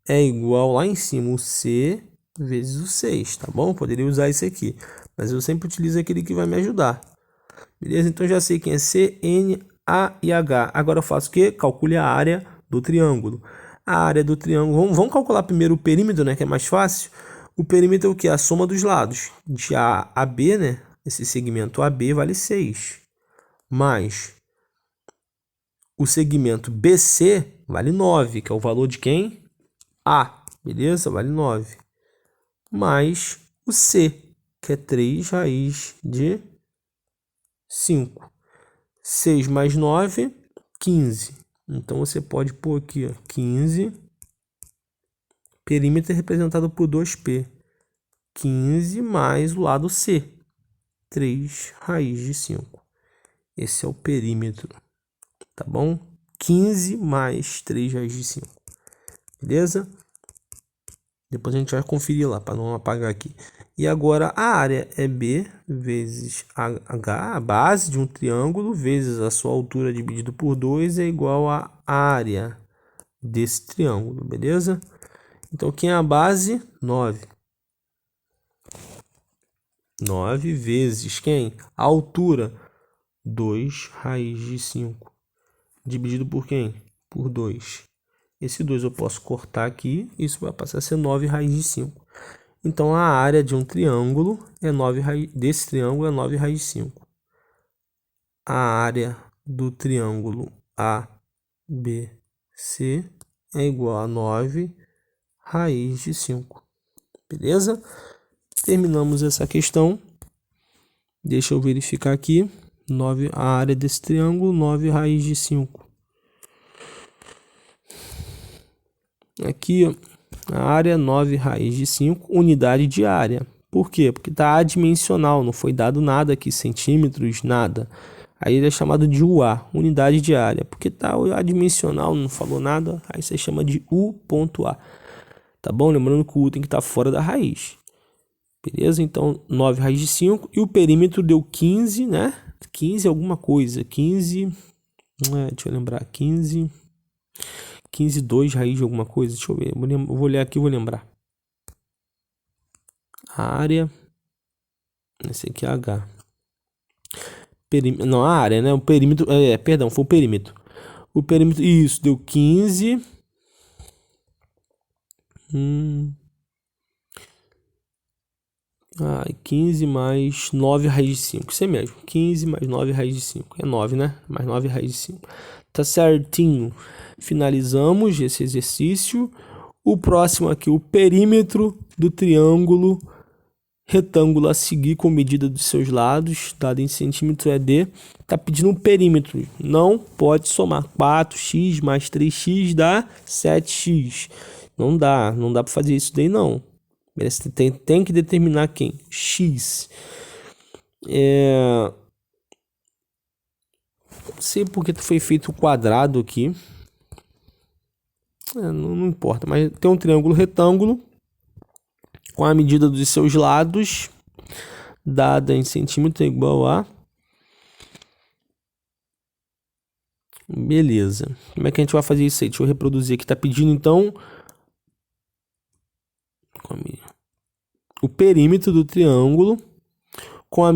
É igual lá em cima o C vezes o 6, tá bom? Poderia usar isso aqui, mas eu sempre utilizo aquele que vai me ajudar. Beleza? Então já sei quem é C, N, A e H. Agora eu faço o quê? Calcule a área do triângulo. A área do triângulo... Vamos calcular primeiro o perímetro, né? Que é mais fácil. O perímetro é o quê? A soma dos lados. De A a B, né? Esse segmento AB vale 6. Mais o segmento BC vale 9, que é o valor de quem? A. Beleza? Vale 9. Mais o C, que é 3 raiz de 5. 6 mais 9, 15. Então, você pode pôr aqui, ó, 15. Perímetro é representado por 2P. 15 mais o lado C. 3 raiz de 5. Esse é o perímetro, tá bom? 15 mais 3 raiz de 5. Beleza? Depois a gente vai conferir lá, para não apagar aqui. E agora a área é B vezes H, a base de um triângulo, vezes a sua altura dividido por 2 é igual à área desse triângulo, beleza? Então, quem é a base? 9. 9 vezes quem? A altura? 2 raiz de 5. Dividido por quem? Por 2. Esse 2 eu posso cortar aqui, isso vai passar a ser 9 raiz de 5. Então, a área de um triângulo é 9 desse triângulo é 9 raiz de 5. A área do triângulo ABC é igual a 9 raiz de 5. Beleza? Terminamos essa questão. Deixa eu verificar aqui. A área desse triângulo, 9 raiz de 5. Aqui, ó, a área 9 raiz de 5, unidade de área. Por quê? Porque está adimensional, não foi dado nada aqui, centímetros, nada. Aí ele é chamado de UA, unidade de área. Porque está adimensional, não falou nada, aí você chama de U.A. Tá bom? Lembrando que o U tem que estar fora da raiz. Beleza? Então, 9 raiz de 5. E o perímetro deu 15, né? 15 alguma coisa. 15... deixa eu lembrar. 15... 15, 2 raiz de alguma coisa. Deixa eu ver. Eu vou olhar aqui e vou lembrar. A área. Esse aqui é H. Não, a área, né? O perímetro. Perdão, foi o perímetro. O perímetro. Isso, deu 15. 15 mais 9 raiz de 5. Isso é mesmo. 15 mais 9 raiz de 5. É 9, né? Mais 9 raiz de 5. Tá certinho. Finalizamos esse exercício. O próximo aqui, o perímetro do triângulo retângulo a seguir com medida dos seus lados, dado em centímetro é D. Tá pedindo um perímetro. Não pode somar. 4x mais 3x dá 7x. Não dá para fazer isso daí não. Você tem que determinar quem? X. Não sei porque foi feito o quadrado aqui. Não importa, mas tem um triângulo retângulo com a medida dos seus lados, dada em centímetro, é igual a... Beleza. Como é que a gente vai fazer isso aí? Deixa eu reproduzir aqui. Tá pedindo, então, o perímetro do triângulo com a...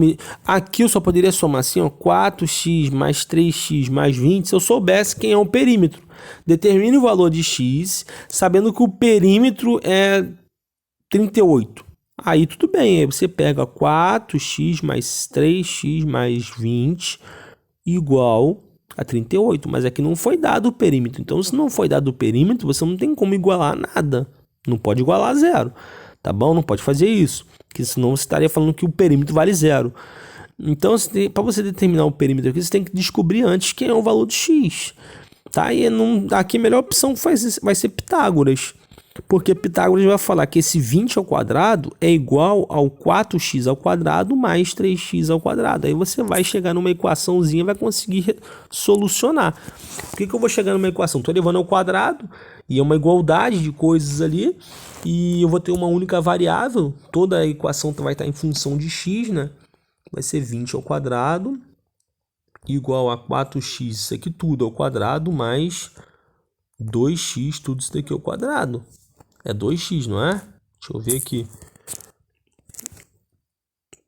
Aqui eu só poderia somar assim, ó, 4x mais 3x mais 20, se eu soubesse quem é o perímetro. Determine o valor de x, sabendo que o perímetro é 38. Aí tudo bem, aí você pega 4x mais 3x mais 20 igual a 38, mas aqui não foi dado o perímetro. Então, se não foi dado o perímetro, você não tem como igualar nada. Não pode igualar a zero, tá bom? Não pode fazer isso, porque senão você estaria falando que o perímetro vale zero. Então, para você determinar o perímetro aqui, você tem que descobrir antes quem é o valor de x. Tá? E aqui a melhor opção vai ser Pitágoras. Porque Pitágoras vai falar que esse 20 ao quadrado é igual ao 4x ao quadrado mais 3x ao quadrado. Aí você vai chegar numa equaçãozinha e vai conseguir solucionar. Por que eu vou chegar numa equação? Estou levando ao quadrado e é uma igualdade de coisas ali. E eu vou ter uma única variável. Toda a equação vai estar em função de x, né? Vai ser 20 ao quadrado igual a 4x, isso aqui tudo ao quadrado, mais 2x, tudo isso daqui ao quadrado. É 2x, não é? Deixa eu ver aqui.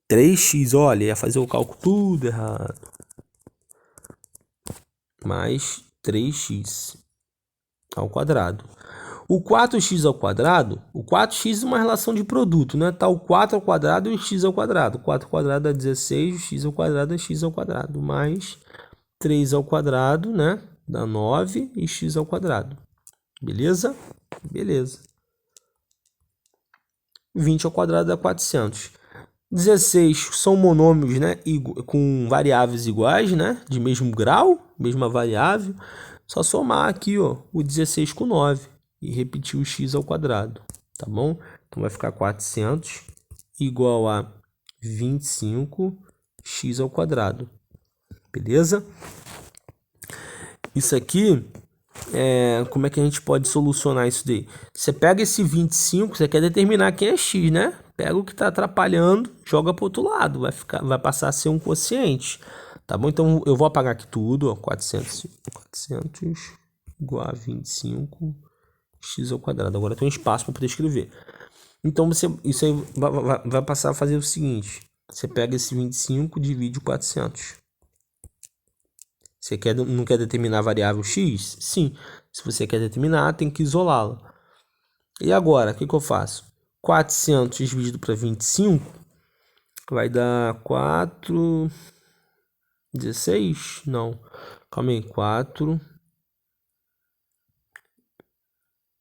3x, olha, ia fazer o cálculo tudo errado. Mais 3x ao quadrado. O 4x ao quadrado, o 4x é uma relação de produto, né? Tá o 4 ao quadrado e o x ao quadrado. O 4 ao quadrado é 16, o x ao quadrado é x ao quadrado. Mais 3 ao quadrado, né? Dá 9 e x ao quadrado. Beleza? Beleza. 20 ao quadrado dá 400. 16 são monômios, né? Com variáveis iguais, né? De mesmo grau, mesma variável. Só somar aqui, ó, o 16 com 9 e repetir o x ao quadrado, tá bom? Então vai ficar 400 igual a 25x ao quadrado. Beleza? Isso aqui... como é que a gente pode solucionar isso daí? Você pega esse 25, você quer determinar quem é x, né? Pega o que está atrapalhando, joga para o outro lado, vai passar a ser um quociente, tá bom? Então eu vou apagar aqui tudo, ó, 400 igual a 25x ao quadrado. Agora tem um espaço para poder escrever. Então isso aí vai passar a fazer o seguinte: você pega esse 25 e divide 400. Você não quer determinar a variável x? Sim. Se você quer determinar, tem que isolá-la. E agora, o que eu faço? 400 dividido para 25 vai dar 4... 16? Não. Calma aí. 4...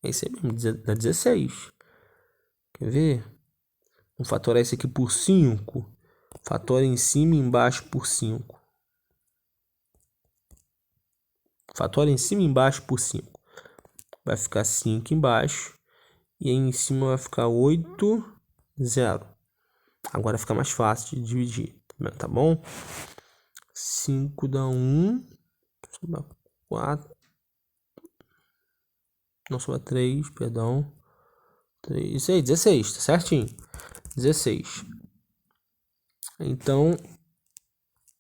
É isso aí mesmo. Dá 16. Quer ver? Vamos fatorar isso aqui por 5. Fatora em cima e embaixo por 5. Fatora em cima e embaixo por 5. Vai ficar 5 embaixo. E aí em cima vai ficar 8, 0. Agora fica mais fácil de dividir. Tá bom? 5 dá 1. Sobra 4. Não, sobra 3, perdão. 3, isso aí, 16. Tá certinho. 16. Então,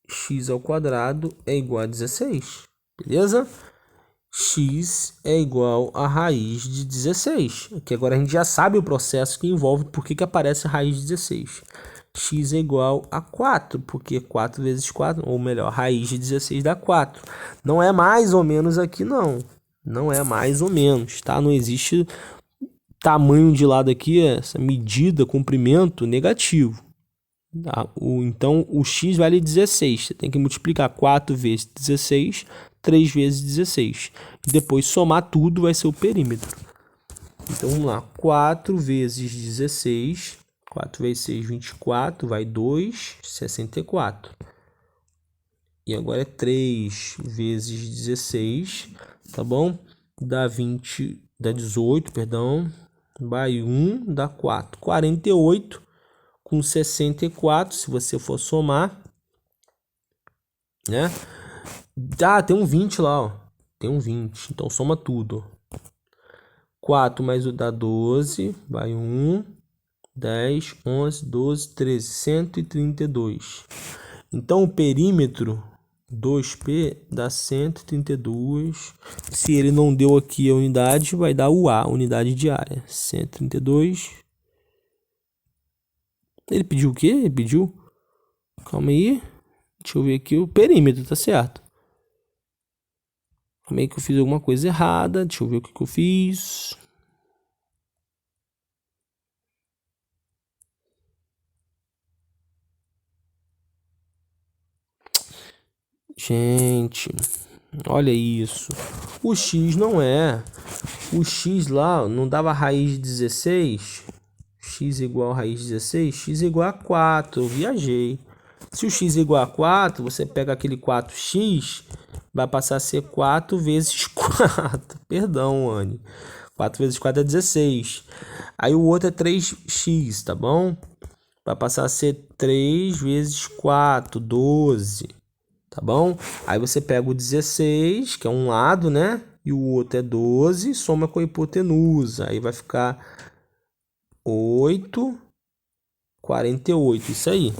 x ao quadrado é igual a 16. Beleza? X é igual a raiz de 16. Aqui agora a gente já sabe o processo que envolve por que aparece a raiz de 16. X é igual a 4, porque 4 vezes 4, ou melhor, raiz de 16 dá 4. Não é mais ou menos aqui, não. Não é mais ou menos, tá? Não existe tamanho de lado aqui, essa medida, comprimento, negativo. Tá? Então, o x vale 16. Você tem que multiplicar 4 vezes 16, 3 vezes 16. E depois somar tudo vai ser o perímetro. Então, vamos lá. 4 vezes 16. 4 vezes 6, 24. Vai 2, 64. E agora é 3 vezes 16. Tá bom? Dá 20, dá 18, perdão. Vai 1, dá 4. 48 com 64, se você for somar, né? Tem um 20 lá, ó. Tem um 20, então soma tudo. 4 mais o dá 12, vai 1, 10, 11, 12, 13, 132. Então o perímetro 2P dá 132. Se ele não deu aqui a unidade, vai dar o A, unidade de área. 132. Ele pediu o quê? Ele pediu... Calma aí. Deixa eu ver aqui o perímetro, tá certo. Calma aí que eu fiz alguma coisa errada. Deixa eu ver o que eu fiz. Gente, olha isso. O x não é. O x lá não dava raiz de 16. X igual a raiz de 16. X igual a 4. Eu viajei. Se o x é igual a 4, você pega aquele 4x, vai passar a ser 4 vezes 4. Perdão, Anne. 4 vezes 4 é 16. Aí o outro é 3x, tá bom? Vai passar a ser 3 vezes 4, 12. Tá bom? Aí você pega o 16, que é um lado, né? E o outro é 12, soma com a hipotenusa. Aí vai ficar 8, 48. Isso aí.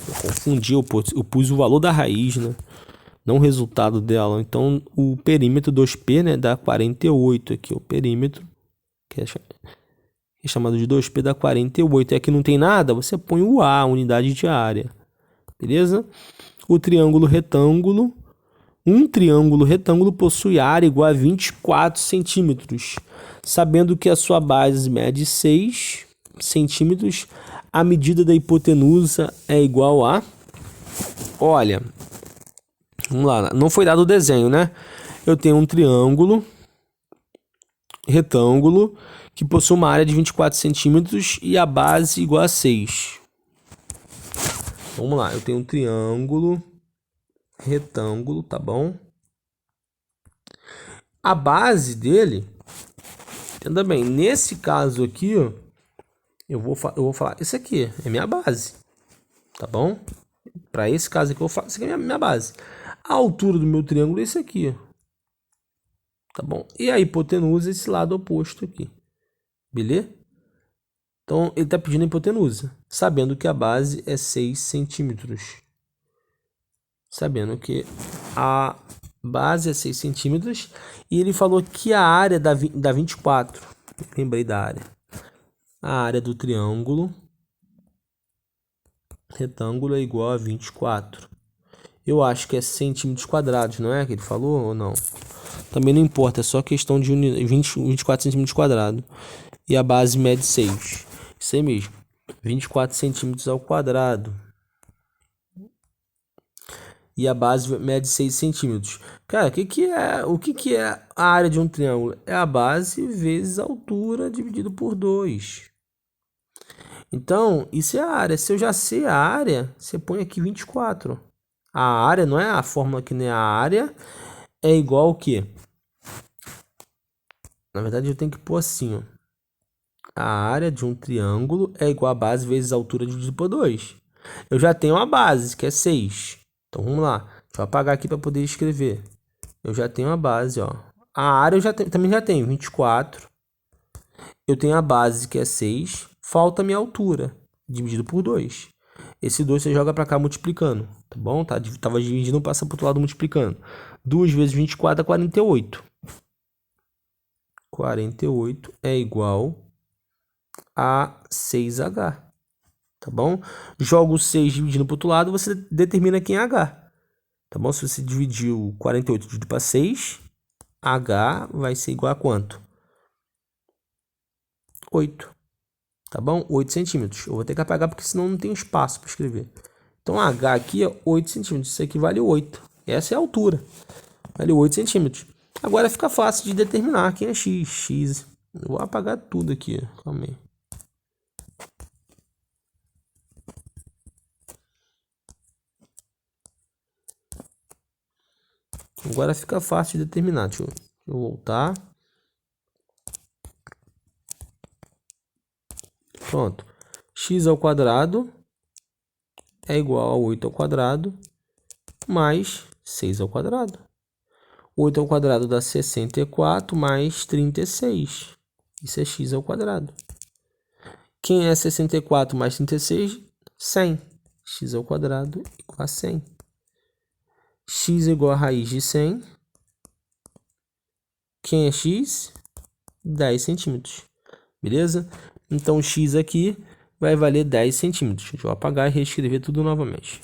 Eu confundi, eu pus o valor da raiz, né? Não o resultado dela. Então, o perímetro 2P, né, dá 48 aqui. O perímetro, que é chamado de 2P, dá 48. E aqui não tem nada, você põe o A, unidade de área. Beleza? O triângulo retângulo. Um triângulo retângulo possui área igual a 24 centímetros. Sabendo que a sua base mede 6 centímetros, a medida da hipotenusa é igual a... Olha, vamos lá, não foi dado o desenho, né? Eu tenho um triângulo retângulo que possui uma área de 24 centímetros e a base igual a 6. Vamos lá, eu tenho um triângulo retângulo, tá bom? A base dele, entenda bem, nesse caso aqui, ó, eu vou falar, isso aqui é minha base, tá bom? Para esse caso aqui, eu falo, isso aqui é minha base. A altura do meu triângulo é isso aqui, ó. Tá bom? E a hipotenusa é esse lado oposto aqui, beleza? Então, ele está pedindo a hipotenusa, sabendo que a base é 6 centímetros. Sabendo que a base é 6 centímetros. E ele falou que a área dá 24. Lembrei da área. A área do triângulo retângulo é igual a 24. Eu acho que é centímetros quadrados, não é que ele falou ou não? Também não importa, é só questão de 24 centímetros quadrados. E a base mede 6. Isso aí mesmo. 24 centímetros ao quadrado. E a base mede 6 centímetros. Cara, o que é a área de um triângulo? É a base vezes a altura dividido por 2. Então, isso é a área. Se eu já sei a área, você põe aqui 24. A área, não é a fórmula que nem a área, é igual ao quê? Na verdade, eu tenho que pôr assim, ó. A área de um triângulo é igual a base vezes a altura dividido por 2. Eu já tenho a base, que é 6. Então, vamos lá. Deixa eu apagar aqui para poder escrever. Eu já tenho a base, ó. A área eu também já tenho, 24. Eu tenho a base, que é 6. Falta a minha altura, dividido por 2. Esse 2 você joga para cá multiplicando, tá bom? Tava dividindo, passa para o outro lado multiplicando. 2 vezes 24 é 48. 48 é igual a 6H, tá bom? Joga o 6 dividindo para o outro lado, você determina quem é H, tá bom? Se você dividiu 48 dividido para 6, H vai ser igual a quanto? 8. Tá bom? 8 centímetros. Eu vou ter que apagar porque senão não tem espaço para escrever. Então, H aqui é 8 centímetros. Isso aqui vale 8. Essa é a altura. Vale 8 centímetros. Agora fica fácil de determinar quem é X. X. Eu vou apagar tudo aqui. Calma aí. Agora fica fácil de determinar. Deixa eu voltar. Pronto. X ao quadrado é igual a 8 ao quadrado mais 6 ao quadrado. 8 ao quadrado dá 64 mais 36. Isso é x ao quadrado. Quem é 64 mais 36? 100. X ao quadrado igual a 100. X é igual a raiz de 100. Quem é x? 10 centímetros. Beleza? Então, x aqui vai valer 10 centímetros. Deixa eu apagar e reescrever tudo novamente.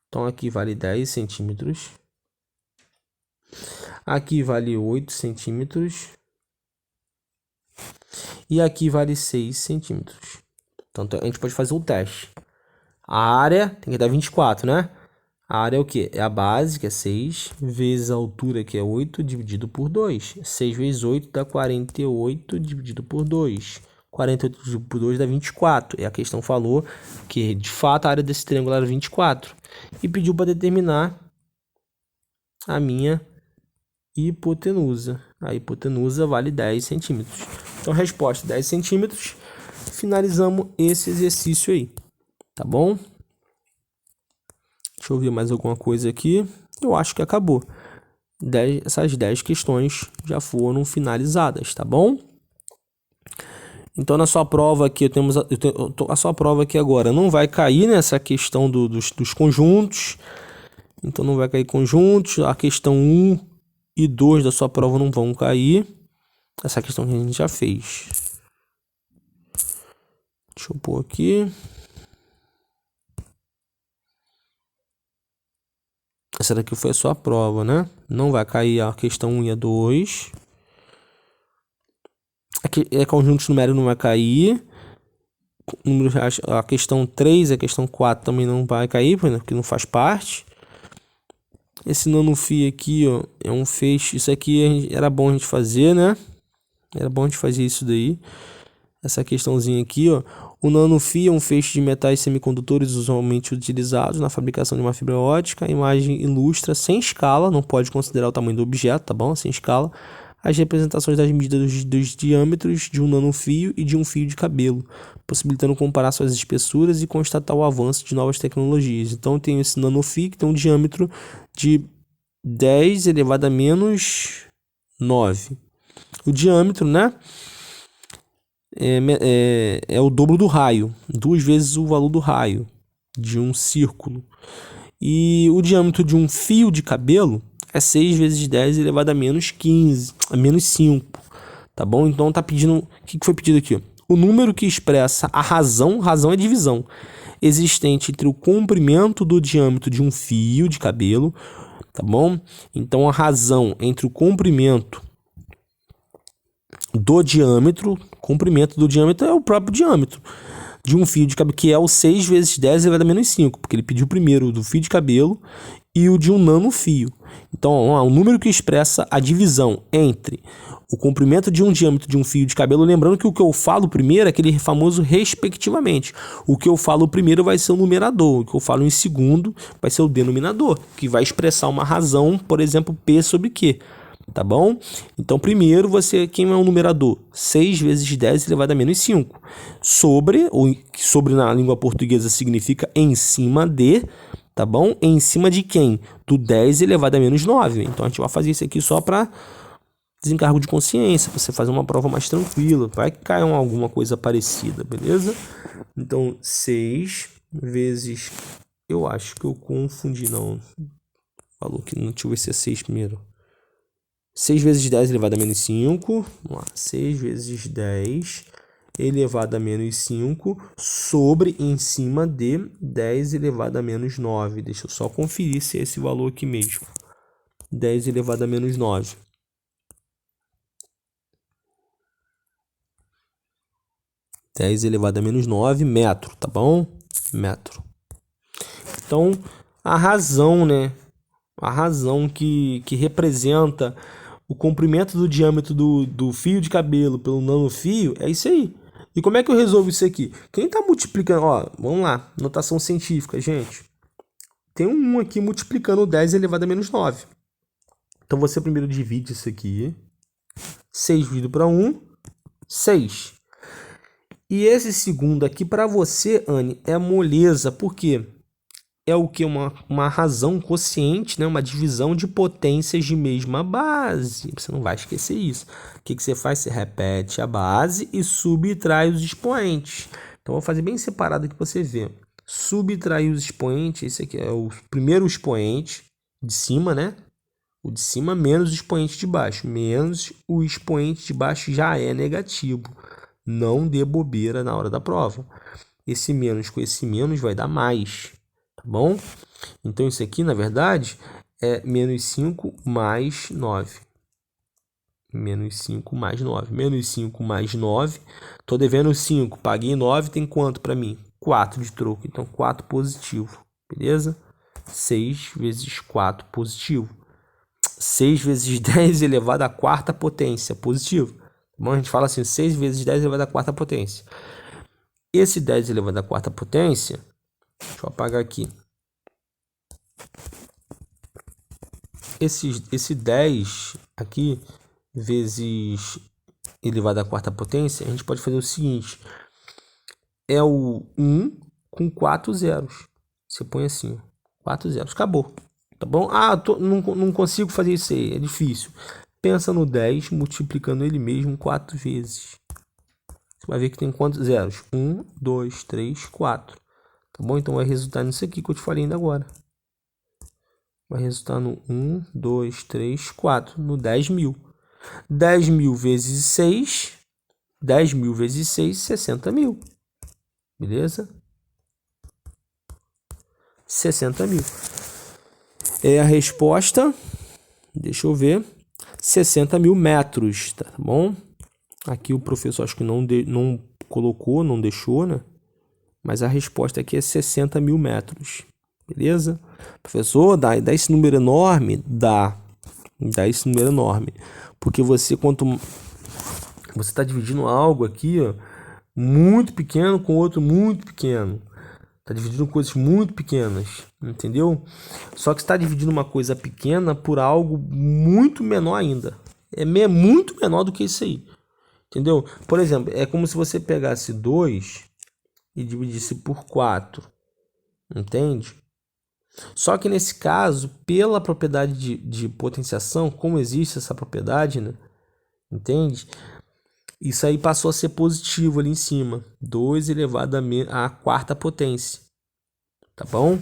Então, aqui vale 10 centímetros. Aqui vale 8 centímetros. E aqui vale 6 centímetros. Então, a gente pode fazer o teste. A área tem que dar 24, né? A área é o quê? É a base, que é 6, vezes a altura, que é 8, dividido por 2. 6 vezes 8 dá 48, dividido por 2. 48 dividido por 2 dá 24. E a questão falou que, de fato, a área desse triângulo era 24. E pediu para determinar a minha hipotenusa. A hipotenusa vale 10 centímetros. Então, resposta 10 centímetros. Finalizamos esse exercício aí. Tá bom? Deixa eu ver mais alguma coisa aqui. Eu acho que acabou. Essas 10 questões já foram finalizadas, tá bom? Então, na sua prova aqui, a sua prova aqui agora não vai cair nessa questão dos conjuntos. Então, não vai cair conjuntos. A questão 1 e 2 da sua prova não vão cair. Essa questão que a gente já fez. Deixa eu pôr aqui. Essa daqui foi a sua prova, né? Não vai cair a questão 1 e a 2. Aqui é conjuntos numéricos, não vai cair. A questão 3 e a questão 4 também não vai cair, porque não faz parte. Esse nano-φ aqui, ó, é um feixe. Isso aqui era bom a gente fazer, né? Era bom a gente fazer isso daí. Essa questãozinha aqui, ó. O nano-φ é um feixe de metais semicondutores usualmente utilizados na fabricação de uma fibra ótica. A imagem ilustra sem escala, não pode considerar o tamanho do objeto, tá bom? Sem escala, as representações das medidas dos diâmetros de um nanofio e de um fio de cabelo, possibilitando comparar suas espessuras e constatar o avanço de novas tecnologias. Então, tem esse nanofio que tem um diâmetro de 10 elevado a menos 9. O diâmetro, né? É o dobro do raio, 2 vezes o valor do raio de um círculo. E o diâmetro de um fio de cabelo é 6 vezes 10 elevado a menos 15, a menos 5, tá bom? Então tá pedindo, o que foi pedido aqui? O número que expressa a razão é divisão, existente entre o comprimento do diâmetro de um fio de cabelo, tá bom? Então a razão entre o comprimento do diâmetro, comprimento do diâmetro é o próprio diâmetro de um fio de cabelo, que é o 6 vezes 10 elevado a menos 5, porque ele pediu primeiro do fio de cabelo e o de um nanofio. Então, o número que expressa a divisão entre o comprimento de um diâmetro de um fio de cabelo, lembrando que o que eu falo primeiro é aquele famoso respectivamente. O que eu falo primeiro vai ser o numerador, o que eu falo em segundo vai ser o denominador, que vai expressar uma razão, por exemplo, P sobre Q. Tá bom? Então, primeiro, quem é o numerador? 6 vezes 10 elevado a menos 5. Sobre na língua portuguesa significa em cima de, tá bom? Em cima de quem? Do 10 elevado a menos 9. Então, a gente vai fazer isso aqui só para desencargo de consciência, pra você fazer uma prova mais tranquila. Vai que cai alguma coisa parecida, beleza? Então, 6 vezes... Eu acho que eu confundi, não. Falou que não, deixa eu ver se é 6 primeiro. 6 vezes 10 elevado a menos 5. Vamos lá. 6 vezes 10 elevado a menos 5 sobre em cima de 10 elevado a menos 9. Deixa eu só conferir se é esse valor aqui mesmo. 10 elevado a menos 9. 10 elevado a menos 9 metro, tá bom? Metro. Então, a razão, né? A razão que representa o comprimento do diâmetro do fio de cabelo pelo nanofio é isso aí. E como é que eu resolvo isso aqui? Quem está multiplicando... Ó, vamos lá. Notação científica, gente. Tem um 1 aqui multiplicando 10 elevado a menos 9. Então, você primeiro divide isso aqui. 6 dividido para 1, 6. E esse segundo aqui, para você, Anne, é moleza. Por quê? É o que? Uma razão quociente, né? Uma divisão de potências de mesma base. Você não vai esquecer isso. O que você faz? Você repete a base e subtrai os expoentes. Então, vou fazer bem separado aqui para você ver. Subtrair os expoentes, esse aqui é o primeiro expoente de cima, né? O de cima menos o expoente de baixo. Menos o expoente de baixo já é negativo. Não dê bobeira na hora da prova. Esse menos com esse menos vai dar mais. Tá bom? Então, isso aqui, na verdade, é menos 5 mais 9. Menos 5 mais 9. Menos 5 mais 9. Estou devendo 5. Paguei 9. Tem quanto para mim? 4 de troco. Então, 4 positivo. Beleza? 6 vezes 4 positivo. 6 vezes 10 elevado à quarta potência. Positivo. Bom, a gente fala assim, 6 vezes 10 elevado à quarta potência. Esse 10 elevado à quarta potência, deixa eu apagar aqui. Esse 10 aqui, vezes elevado à quarta potência, a gente pode fazer o seguinte. É o 1 com 4 zeros. Você põe assim, 4 zeros. Acabou. Tá bom? Ah, não consigo fazer isso aí, é difícil. Pensa no 10 multiplicando ele mesmo 4 vezes. Você vai ver que tem quantos zeros? 1, 2, 3, 4. Tá bom? Então vai resultar nisso aqui que eu te falei ainda agora. Vai resultar no 1, 2, 3, 4. No 10.000. 10.000 vezes 6. 10.000 vezes 6, 60.000. Beleza? 60.000. É a resposta. Deixa eu ver. 60.000 metros, tá bom? Aqui o professor acho que não colocou, não deixou, né? Mas a resposta aqui é 60.000 metros. Beleza? Professor, dá esse número enorme? Dá esse número enorme. Porque você está dividindo algo aqui, ó, muito pequeno com outro muito pequeno. Está dividindo coisas muito pequenas, entendeu? Só que está dividindo uma coisa pequena por algo muito menor ainda. É muito menor do que isso aí, entendeu? Por exemplo, é como se você pegasse 2 e dividisse por 4, entende? Só que nesse caso, pela propriedade de potenciação, como existe essa propriedade, né? Entende? Isso aí passou a ser positivo ali em cima. 2 elevado à quarta potência. Tá bom?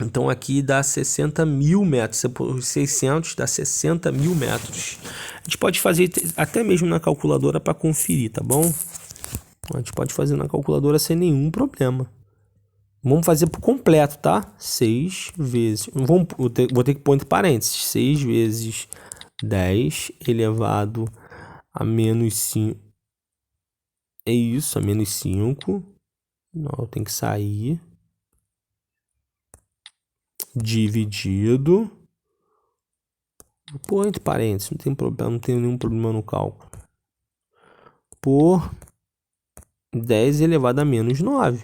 Então aqui dá 60.000 metros. 600 dá 60.000 metros. A gente pode fazer até mesmo na calculadora para conferir, tá bom? A gente pode fazer na calculadora sem nenhum problema. Vamos fazer por completo, tá? 6 vezes... vou ter que pôr entre parênteses. 6 vezes 10 elevado a menos 5. É isso, a menos 5. Não, tem que sair. Dividido. Vou pôr entre parênteses, não tem problema, não tem nenhum problema no cálculo. Por 10 elevado a menos 9.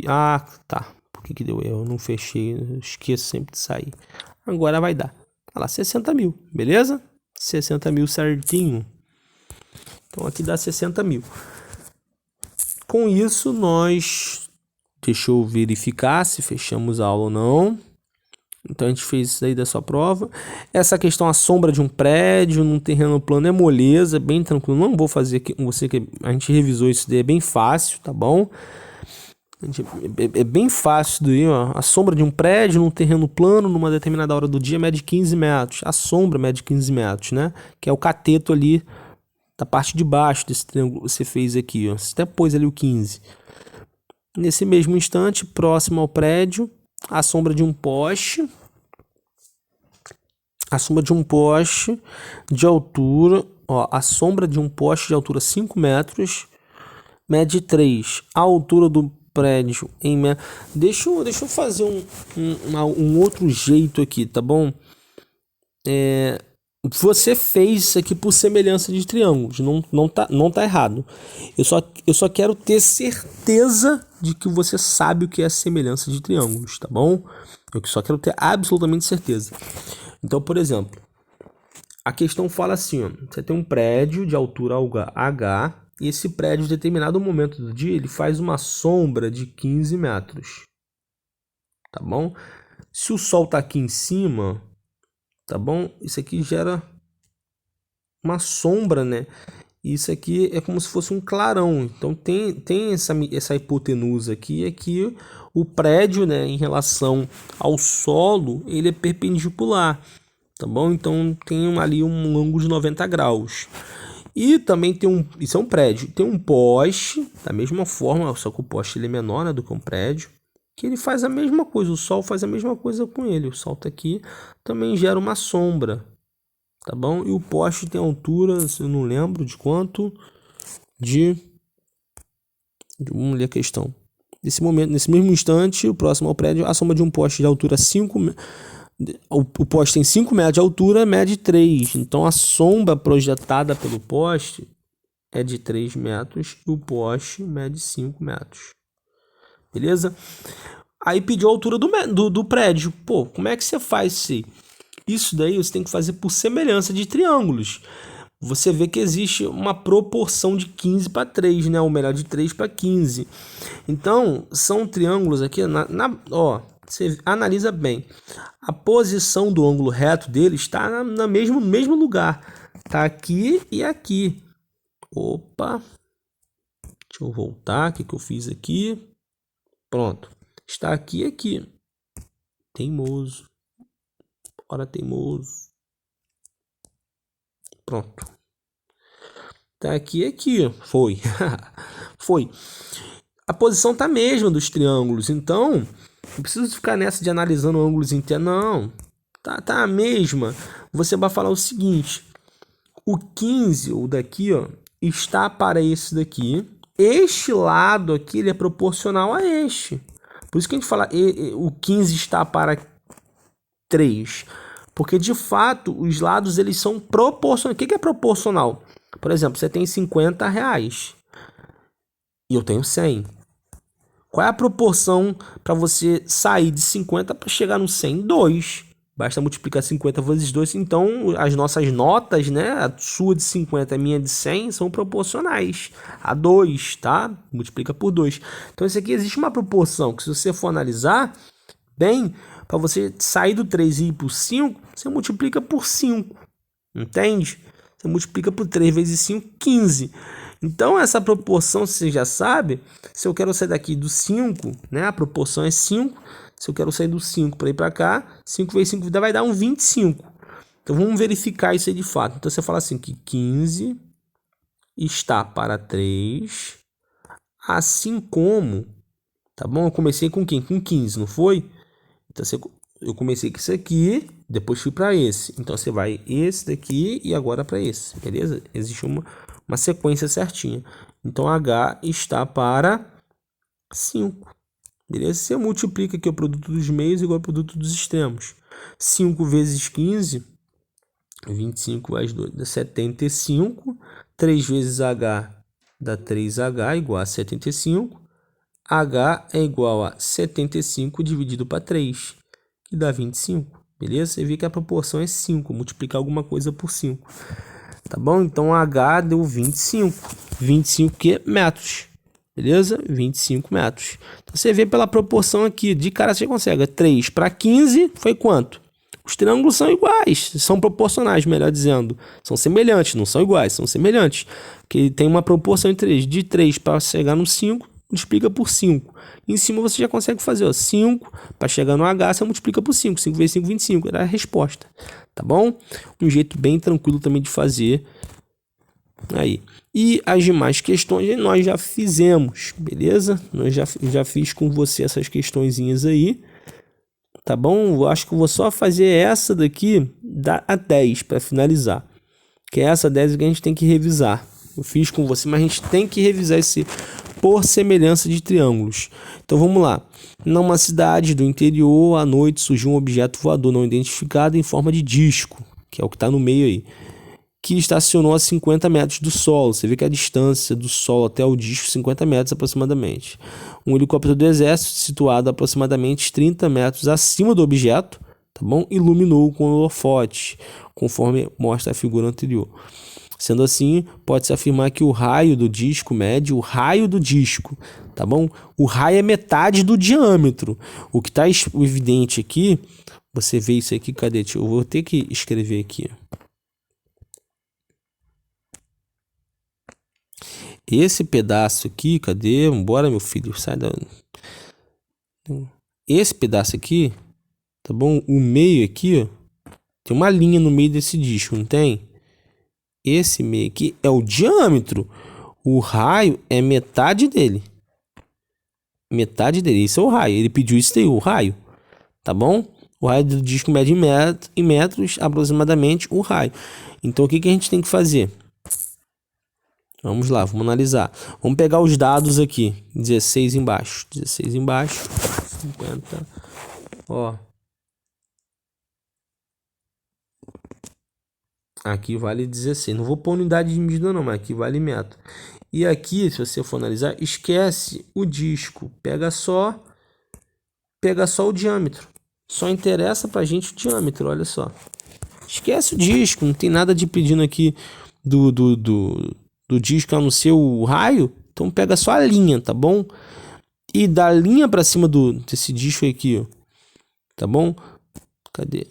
Ah, tá. Por que deu erro? Eu não fechei, eu esqueço sempre de sair. Agora vai dar. Olha lá, 60.000, beleza? 60.000 certinho. Então aqui dá 60.000. Com isso, deixa eu verificar se fechamos a aula ou não. Então a gente fez isso daí da sua prova. Essa questão, a sombra de um prédio num terreno plano é moleza, bem tranquilo. Não vou fazer aqui com você, que a gente revisou isso daí, é bem fácil, tá bom? É bem fácil daí, ó. A sombra de um prédio num terreno plano, numa determinada hora do dia, mede 15 metros. A sombra mede 15 metros, né? Que é o cateto ali da parte de baixo desse triângulo que você fez aqui, ó. Você até pôs ali o 15. Nesse mesmo instante, próximo ao prédio, a sombra de um poste a sombra de um poste de altura, ó, a sombra de um poste de altura 5 metros mede 3. A altura do prédio em metros. Deixa eu fazer um outro jeito aqui, tá bom? Você fez isso aqui por semelhança de triângulos, não tá errado. Eu só quero ter certeza de que você sabe o que é semelhança de triângulos, tá bom? Eu só quero ter absolutamente certeza. Então, por exemplo, a questão fala assim, ó, você tem um prédio de altura H, e esse prédio, em determinado momento do dia, ele faz uma sombra de 15 metros, tá bom? Se o sol tá aqui em cima, tá bom? Isso aqui gera uma sombra, né? Isso aqui é como se fosse um clarão. Então tem essa hipotenusa aqui, é que o prédio, né, em relação ao solo, ele é perpendicular, tá bom? Então tem ali um ângulo de 90 graus. E também tem isso é um prédio, tem um poste, da mesma forma, só que o poste ele é menor, né, do que um prédio, que ele faz a mesma coisa, o sol faz a mesma coisa com ele. O sol tá aqui, também gera uma sombra, tá bom? E o poste tem altura, eu não lembro de quanto, vamos ler a questão. Nesse mesmo instante, o próximo ao prédio, a sombra de um poste de altura 5 o poste tem 5 metros de altura, mede 3. Então a sombra projetada pelo poste é de 3 metros e o poste mede 5 metros. Beleza? Aí pediu a altura do prédio. Pô, como é que você faz isso? Isso daí você tem que fazer por semelhança de triângulos. Você vê que existe uma proporção de 15 para 3, né? Ou melhor, de 3 para 15. Então, são triângulos aqui, ó, você analisa bem. A posição do ângulo reto dele está no mesmo lugar. Tá aqui e aqui. Opa. Deixa eu voltar. O que eu fiz aqui? Pronto. Está aqui e aqui. Teimoso. Ora, teimoso. Pronto. Tá aqui e aqui. Foi. Foi. A posição tá mesma dos triângulos. Então, não precisa ficar nessa de analisando ângulos inteiros. Não. Tá a mesma. Você vai falar o seguinte. O 15, o daqui, ó, está para esse daqui. Este lado aqui, ele é proporcional a este. Por isso que a gente fala o 15 está para 3. Porque, de fato, os lados, eles são proporcionais. O que é proporcional? Por exemplo, você tem 50 reais. E eu tenho 100. Qual é a proporção para você sair de 50 para chegar no 100? 2. Basta multiplicar 50 vezes 2. Então, as nossas notas, né? A sua de 50 e a minha de 100 são proporcionais a 2, tá? Multiplica por 2. Então, isso aqui existe uma proporção que, se você for analisar bem, para você sair do 3 e ir para o 5, você multiplica por 5. Entende? Você multiplica por 3 vezes 5, 15. Então, essa proporção, você já sabe, se eu quero sair daqui do 5, né, a proporção é 5. Se eu quero sair do 5 para ir para cá, 5 vezes 5 vai dar um 25. Então, vamos verificar isso aí de fato. Então, você fala assim que 15 está para 3, assim como, tá bom? Eu comecei com quem? Com 15, não foi? Então, eu comecei com isso aqui, depois fui para esse. Então, você vai esse daqui e agora para esse, beleza? Existe uma sequência certinha. Então, H está para 5. Beleza? Você multiplica aqui o produto dos meios igual ao produto dos extremos. 5 vezes 15, 25 mais 2, dá 75. 3 vezes H dá 3H igual a 75. H é igual a 75 dividido para 3, que dá 25. Beleza? Você vê que a proporção é 5. Multiplicar alguma coisa por 5. Tá bom? Então, H deu 25. 25 que? Metros. Beleza? 25 metros. Então, você vê pela proporção aqui. De cara você consegue. 3 para 15 foi quanto? Os triângulos são iguais. São proporcionais, melhor dizendo. São semelhantes, não são iguais. São semelhantes. Porque tem uma proporção entre eles. De 3 para chegar no 5, multiplica por 5. Em cima você já consegue fazer, ó, 5 para chegar no H, você multiplica por 5. 5 vezes 5, 25. Era a resposta. Tá bom? Um jeito bem tranquilo também de fazer. Aí. E as demais questões nós já fizemos, beleza? Nós já fiz com você essas questõezinhas aí. tá bom? Eu acho que eu vou só fazer essa daqui da a 10 para finalizar. Que é essa 10 que a gente tem que revisar. Eu fiz com você, mas a gente tem que revisar esse por semelhança de triângulos. Então vamos lá. Numa cidade do interior, à noite surgiu um objeto voador não identificado em forma de disco, que é o que está no meio aí, que estacionou a 50 metros do solo. Você vê que a distância do solo até o disco 50 metros aproximadamente. Um helicóptero do exército, situado aproximadamente 30 metros acima do objeto, tá bom? Iluminou com holofote, conforme mostra a figura anterior. Sendo assim, pode-se afirmar que o raio do disco mede o raio do disco, tá bom? O raio é metade do diâmetro. O que está evidente aqui, você vê isso aqui, cadê? Eu vou ter que escrever aqui. Esse pedaço aqui, cadê? Bora, meu filho, sai da... Esse pedaço aqui, tá bom? O meio aqui, ó, tem uma linha no meio desse disco, não tem? Esse meio aqui é o diâmetro. O raio é metade dele. Metade dele. Esse é o raio. Ele pediu isso daí, o raio. Tá bom? O raio do disco mede em metros, aproximadamente, o raio. Então, o que a gente tem que fazer? Vamos lá, vamos analisar. Vamos pegar os dados aqui. 16 embaixo. 16 embaixo. 50. Ó. Aqui vale 16. Não vou pôr unidade de medida não, mas aqui vale metro. E aqui, se você for analisar, esquece o disco. Pega só o diâmetro. Só interessa pra gente o diâmetro, olha só. Esquece o disco, não tem nada de pedindo aqui do disco a não ser o raio. Então pega só a linha, tá bom? E da linha pra cima desse disco aqui, ó. Tá bom? Cadê?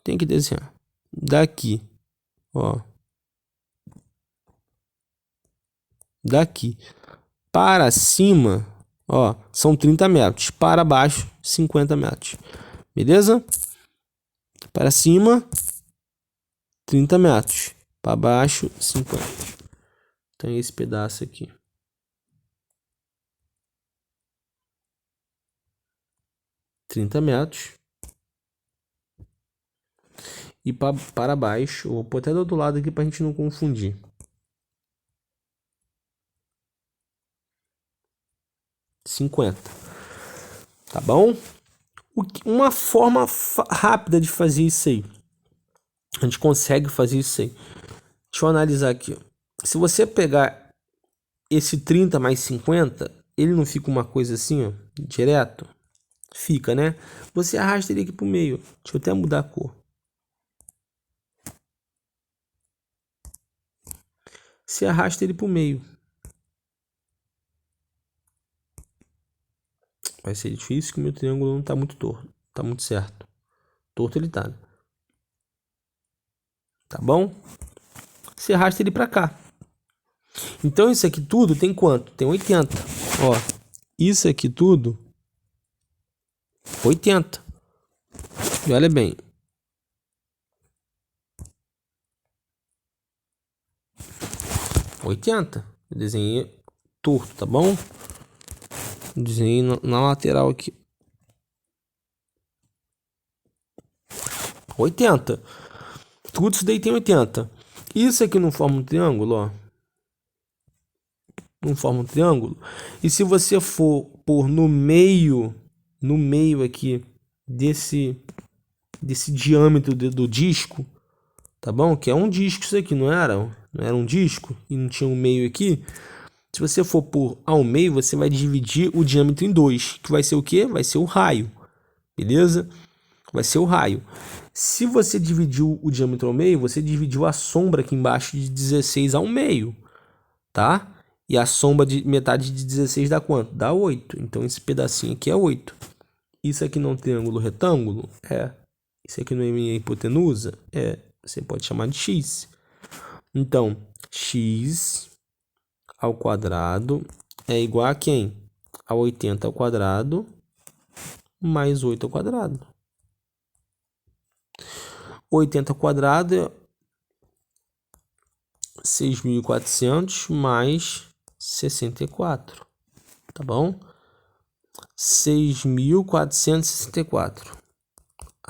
Tem que desenhar. Daqui. Ó, daqui para cima, ó, são 30 metros. Para baixo, 50 metros. Beleza? Para cima, 30 metros. Para baixo, 50. Então, esse pedaço aqui. $30. E para baixo, eu vou pôr até do outro lado aqui para a gente não confundir. 50. Tá bom? Uma forma rápida de fazer isso aí. A gente consegue fazer isso aí. Deixa eu analisar aqui. Se você pegar esse 30 mais 50, ele não fica uma coisa assim, ó, direto? Fica, né? Você arrasta ele aqui pro meio. Deixa eu até mudar a cor. Você arrasta ele pro meio. Vai ser difícil que o meu triângulo não tá muito torto. Tá muito certo. Torto ele tá. Tá bom? Você arrasta ele pra cá. Então isso aqui tudo tem quanto? Tem 80. Ó, isso aqui tudo 80. E olha bem. 80. Eu desenhei torto, tá bom? Desenhei na lateral aqui. 80. Tudo isso daí tem 80. Isso aqui não forma um triângulo, ó. Não forma um triângulo. E se você for pôr no meio aqui desse diâmetro do disco, tá bom? Que é um disco isso aqui, não era? Não era um disco e não tinha um meio aqui. Se você for pôr ao meio, você vai dividir o diâmetro em dois, que vai ser o quê? Vai ser o raio, beleza? Vai ser o raio. Se você dividiu o diâmetro ao meio, você dividiu a sombra aqui embaixo de 16 ao meio, tá? E a sombra de metade de 16 dá quanto? Dá 8. Então esse pedacinho aqui é 8. Isso aqui não é um triângulo retângulo? É. Isso aqui não é minha hipotenusa? É. Você pode chamar de x. Então, x ao quadrado é igual a quem? A 80 ao quadrado mais 8 ao quadrado. 80 ao quadrado é 6.400 mais 64. Tá bom? 6.464.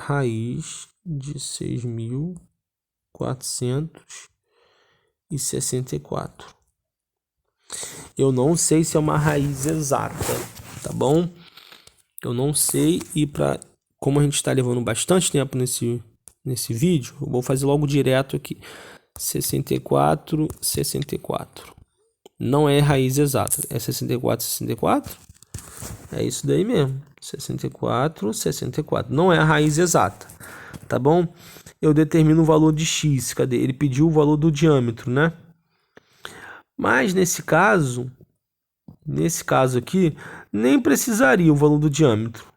raiz de 6.464. Eu não sei se é uma raiz exata, tá bom? Eu não sei, e como a gente está levando bastante tempo nesse vídeo, eu vou fazer logo direto aqui. 64. Não é raiz exata, é 64. É isso daí mesmo. 64. Não é a raiz exata, tá bom? Eu determino o valor de x. Cadê? Ele pediu o valor do diâmetro, né? Mas nesse caso aqui, nem precisaria o valor do diâmetro.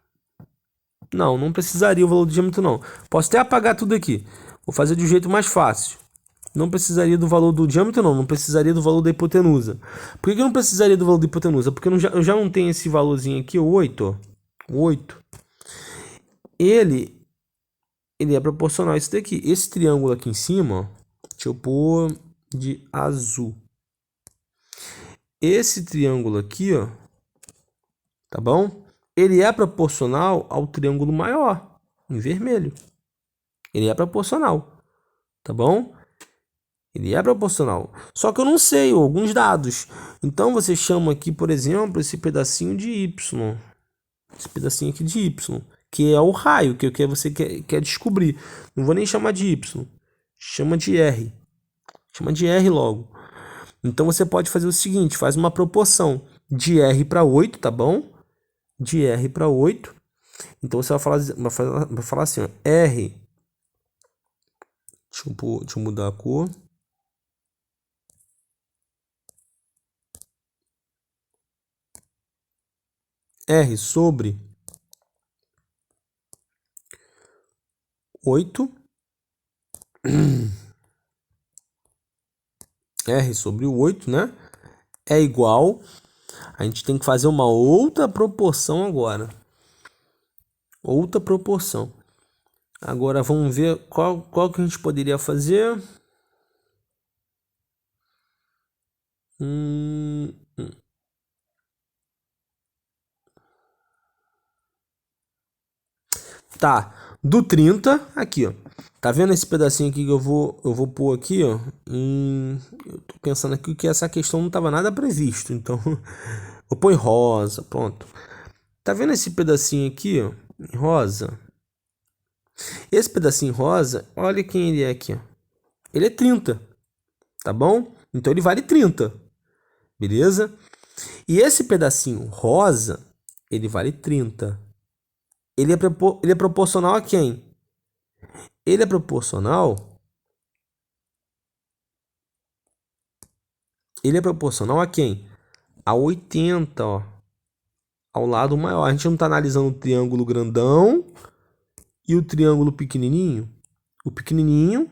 Não precisaria o valor do diâmetro, não. Posso até apagar tudo aqui. Vou fazer de um jeito mais fácil. Não precisaria do valor do diâmetro, não precisaria do valor da hipotenusa. Por que eu não precisaria do valor da hipotenusa? Porque eu já não tenho esse valorzinho aqui, o 8, ó. O 8. Ele é proporcional a isso daqui. Esse triângulo aqui em cima, ó, deixa eu pôr de azul. Esse triângulo aqui, ó, tá bom? Ele é proporcional ao triângulo maior, em vermelho. Ele é proporcional, tá bom? Ele é proporcional. Só que eu não sei alguns dados. Então você chama aqui, por exemplo, esse pedacinho de y. Esse pedacinho aqui de y, que é o raio que você quer descobrir. Não vou nem chamar de y. Chama de r. Chama de r logo. Então você pode fazer o seguinte, faz uma proporção de r para 8, tá bom? De r para 8. Então você vai falar assim, ó, r. Deixa eu mudar a cor. R sobre 8. R sobre 8, né? É igual. A gente tem que fazer uma outra proporção agora. Outra proporção. Agora vamos ver qual que a gente poderia fazer. Tá, do 30 aqui, ó. Tá vendo esse pedacinho aqui que eu vou pôr aqui, ó? Eu tô pensando aqui que essa questão não tava nada previsto, então eu pôr em rosa, pronto. Tá vendo esse pedacinho aqui, ó? Em rosa. Esse pedacinho rosa, olha quem ele é aqui, ó. Ele é 30, tá bom? Então ele vale 30, beleza? E esse pedacinho rosa, ele vale 30. Ele é proporcional a quem? Ele é proporcional. Ele é proporcional a quem? A 80, ó. Ao lado maior. A gente não está analisando o triângulo grandão e o triângulo pequenininho. O pequenininho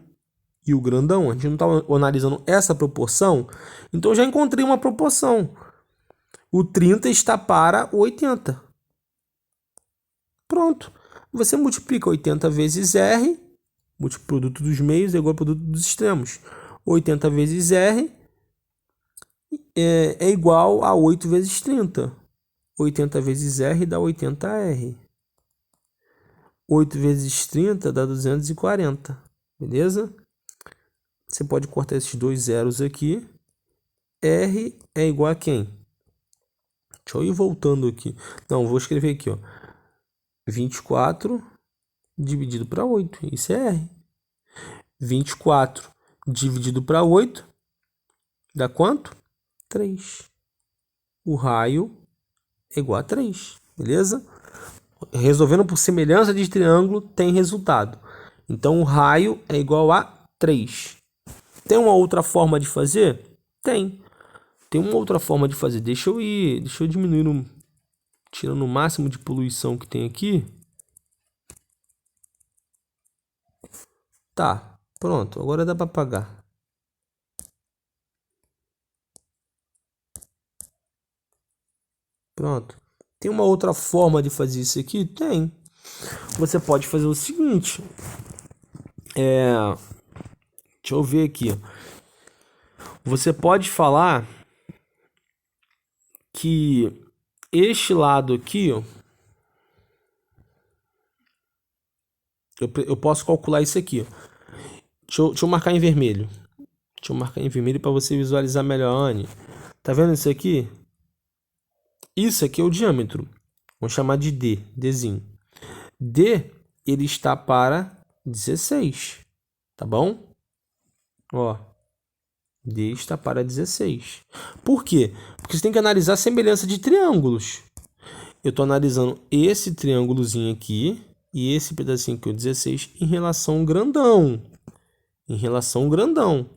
e o grandão. A gente não está analisando essa proporção. Então eu já encontrei uma proporção. O 30 está para o 80. Pronto. Você multiplica 80 vezes R. Produto dos meios é igual ao produto dos extremos. 80 vezes R é igual a 8 vezes 30. 80 vezes R dá 80R. 8 vezes 30 dá 240. Beleza? Você pode cortar esses dois zeros aqui. R é igual a quem? Deixa eu ir voltando aqui. Não, vou escrever aqui, ó. 24 dividido para 8. Isso é R. 24 dividido para 8 dá quanto? 3. O raio é igual a 3. Beleza? Resolvendo por semelhança de triângulo, tem resultado. Então, o raio é igual a 3. Tem uma outra forma de fazer? Tem. Tem uma outra forma de fazer. Deixa eu diminuir, tirando o máximo de poluição que tem aqui. Tá, pronto. Agora dá para apagar. Pronto. Tem uma outra forma de fazer isso aqui? Tem. Você pode fazer o seguinte. Deixa eu ver aqui. Você pode falar que este lado aqui, ó, Eu posso calcular isso aqui, ó. Deixa eu marcar em vermelho. Deixa eu marcar em vermelho para você visualizar melhor, Anne. Tá vendo isso aqui? Isso aqui é o diâmetro. Vamos chamar de D, Dzinho. D, ele está para 16, tá bom? Ó, D está para 16. Por quê? Porque você tem que analisar a semelhança de triângulos. Eu estou analisando esse triângulozinho aqui e esse pedacinho aqui, o 16, em relação ao grandão. Em relação ao grandão.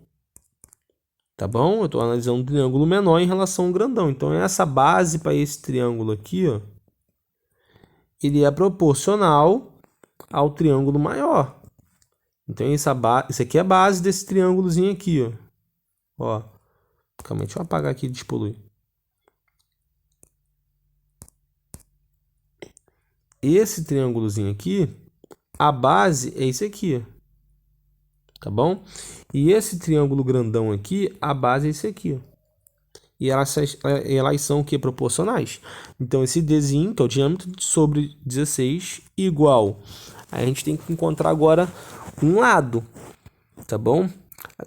Tá bom? Eu estou analisando um triângulo menor em relação ao grandão. Então, essa base para esse triângulo aqui, ó, ele é proporcional ao triângulo maior. Então, isso aqui é a base desse triângulozinho aqui, ó. Ó, calma aí, deixa eu apagar aqui e despoluir. Esse triângulozinho aqui, a base é esse aqui, ó. Tá bom? E esse triângulo grandão aqui, a base é esse aqui, ó. E elas são o que? Proporcionais. Então, esse Dzinho, que é o diâmetro sobre 16, igual. A gente tem que encontrar agora um lado, tá bom?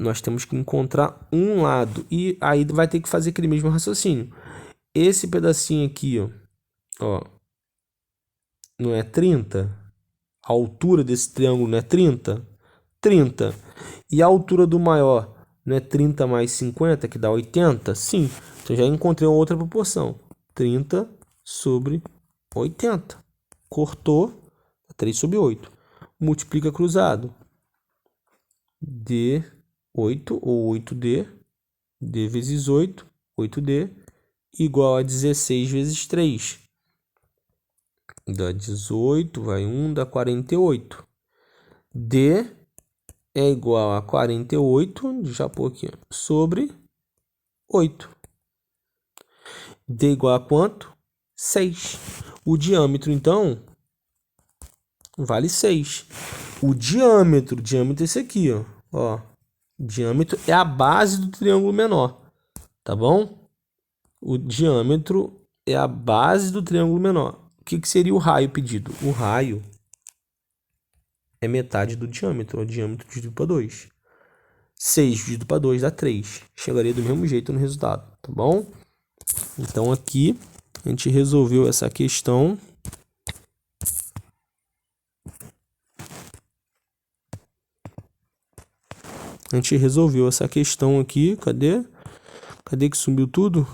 Nós temos que encontrar um lado. E aí vai ter que fazer aquele mesmo raciocínio. Esse pedacinho aqui, ó, não é 30? A altura desse triângulo não é 30? 30. E a altura do maior não é 30 mais 50, que dá 80? Sim. Então, já encontrei uma outra proporção. 30 sobre 80. Cortou, 3 sobre 8. Multiplica cruzado. D8 ou 8D. D vezes 8, 8D, igual a 16 vezes 3. Dá 18, vai 1, dá 48. D é igual a 48, já pôr aqui, ó, sobre 8. D igual a quanto? 6. O diâmetro, então, vale 6. O diâmetro é esse aqui, ó. Diâmetro é a base do triângulo menor, tá bom? O diâmetro é a base do triângulo menor. O que seria o raio pedido? O raio é metade do diâmetro, o diâmetro dividido por 2. 6 dividido por 2 dá 3. Chegaria do mesmo jeito no resultado, tá bom? Então, aqui, a gente resolveu essa questão. A gente resolveu essa questão aqui. Cadê? Cadê que sumiu tudo?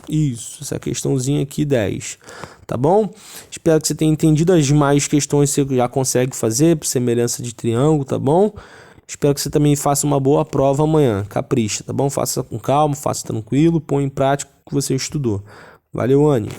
Isso, essa questãozinha aqui, 10. Tá bom? Espero que você tenha entendido. As demais questões você já consegue fazer, por semelhança de triângulo, tá bom? Espero que você também faça uma boa prova amanhã. Capricha, tá bom? Faça com calma, faça tranquilo, põe em prática o que você estudou. Valeu, Anne.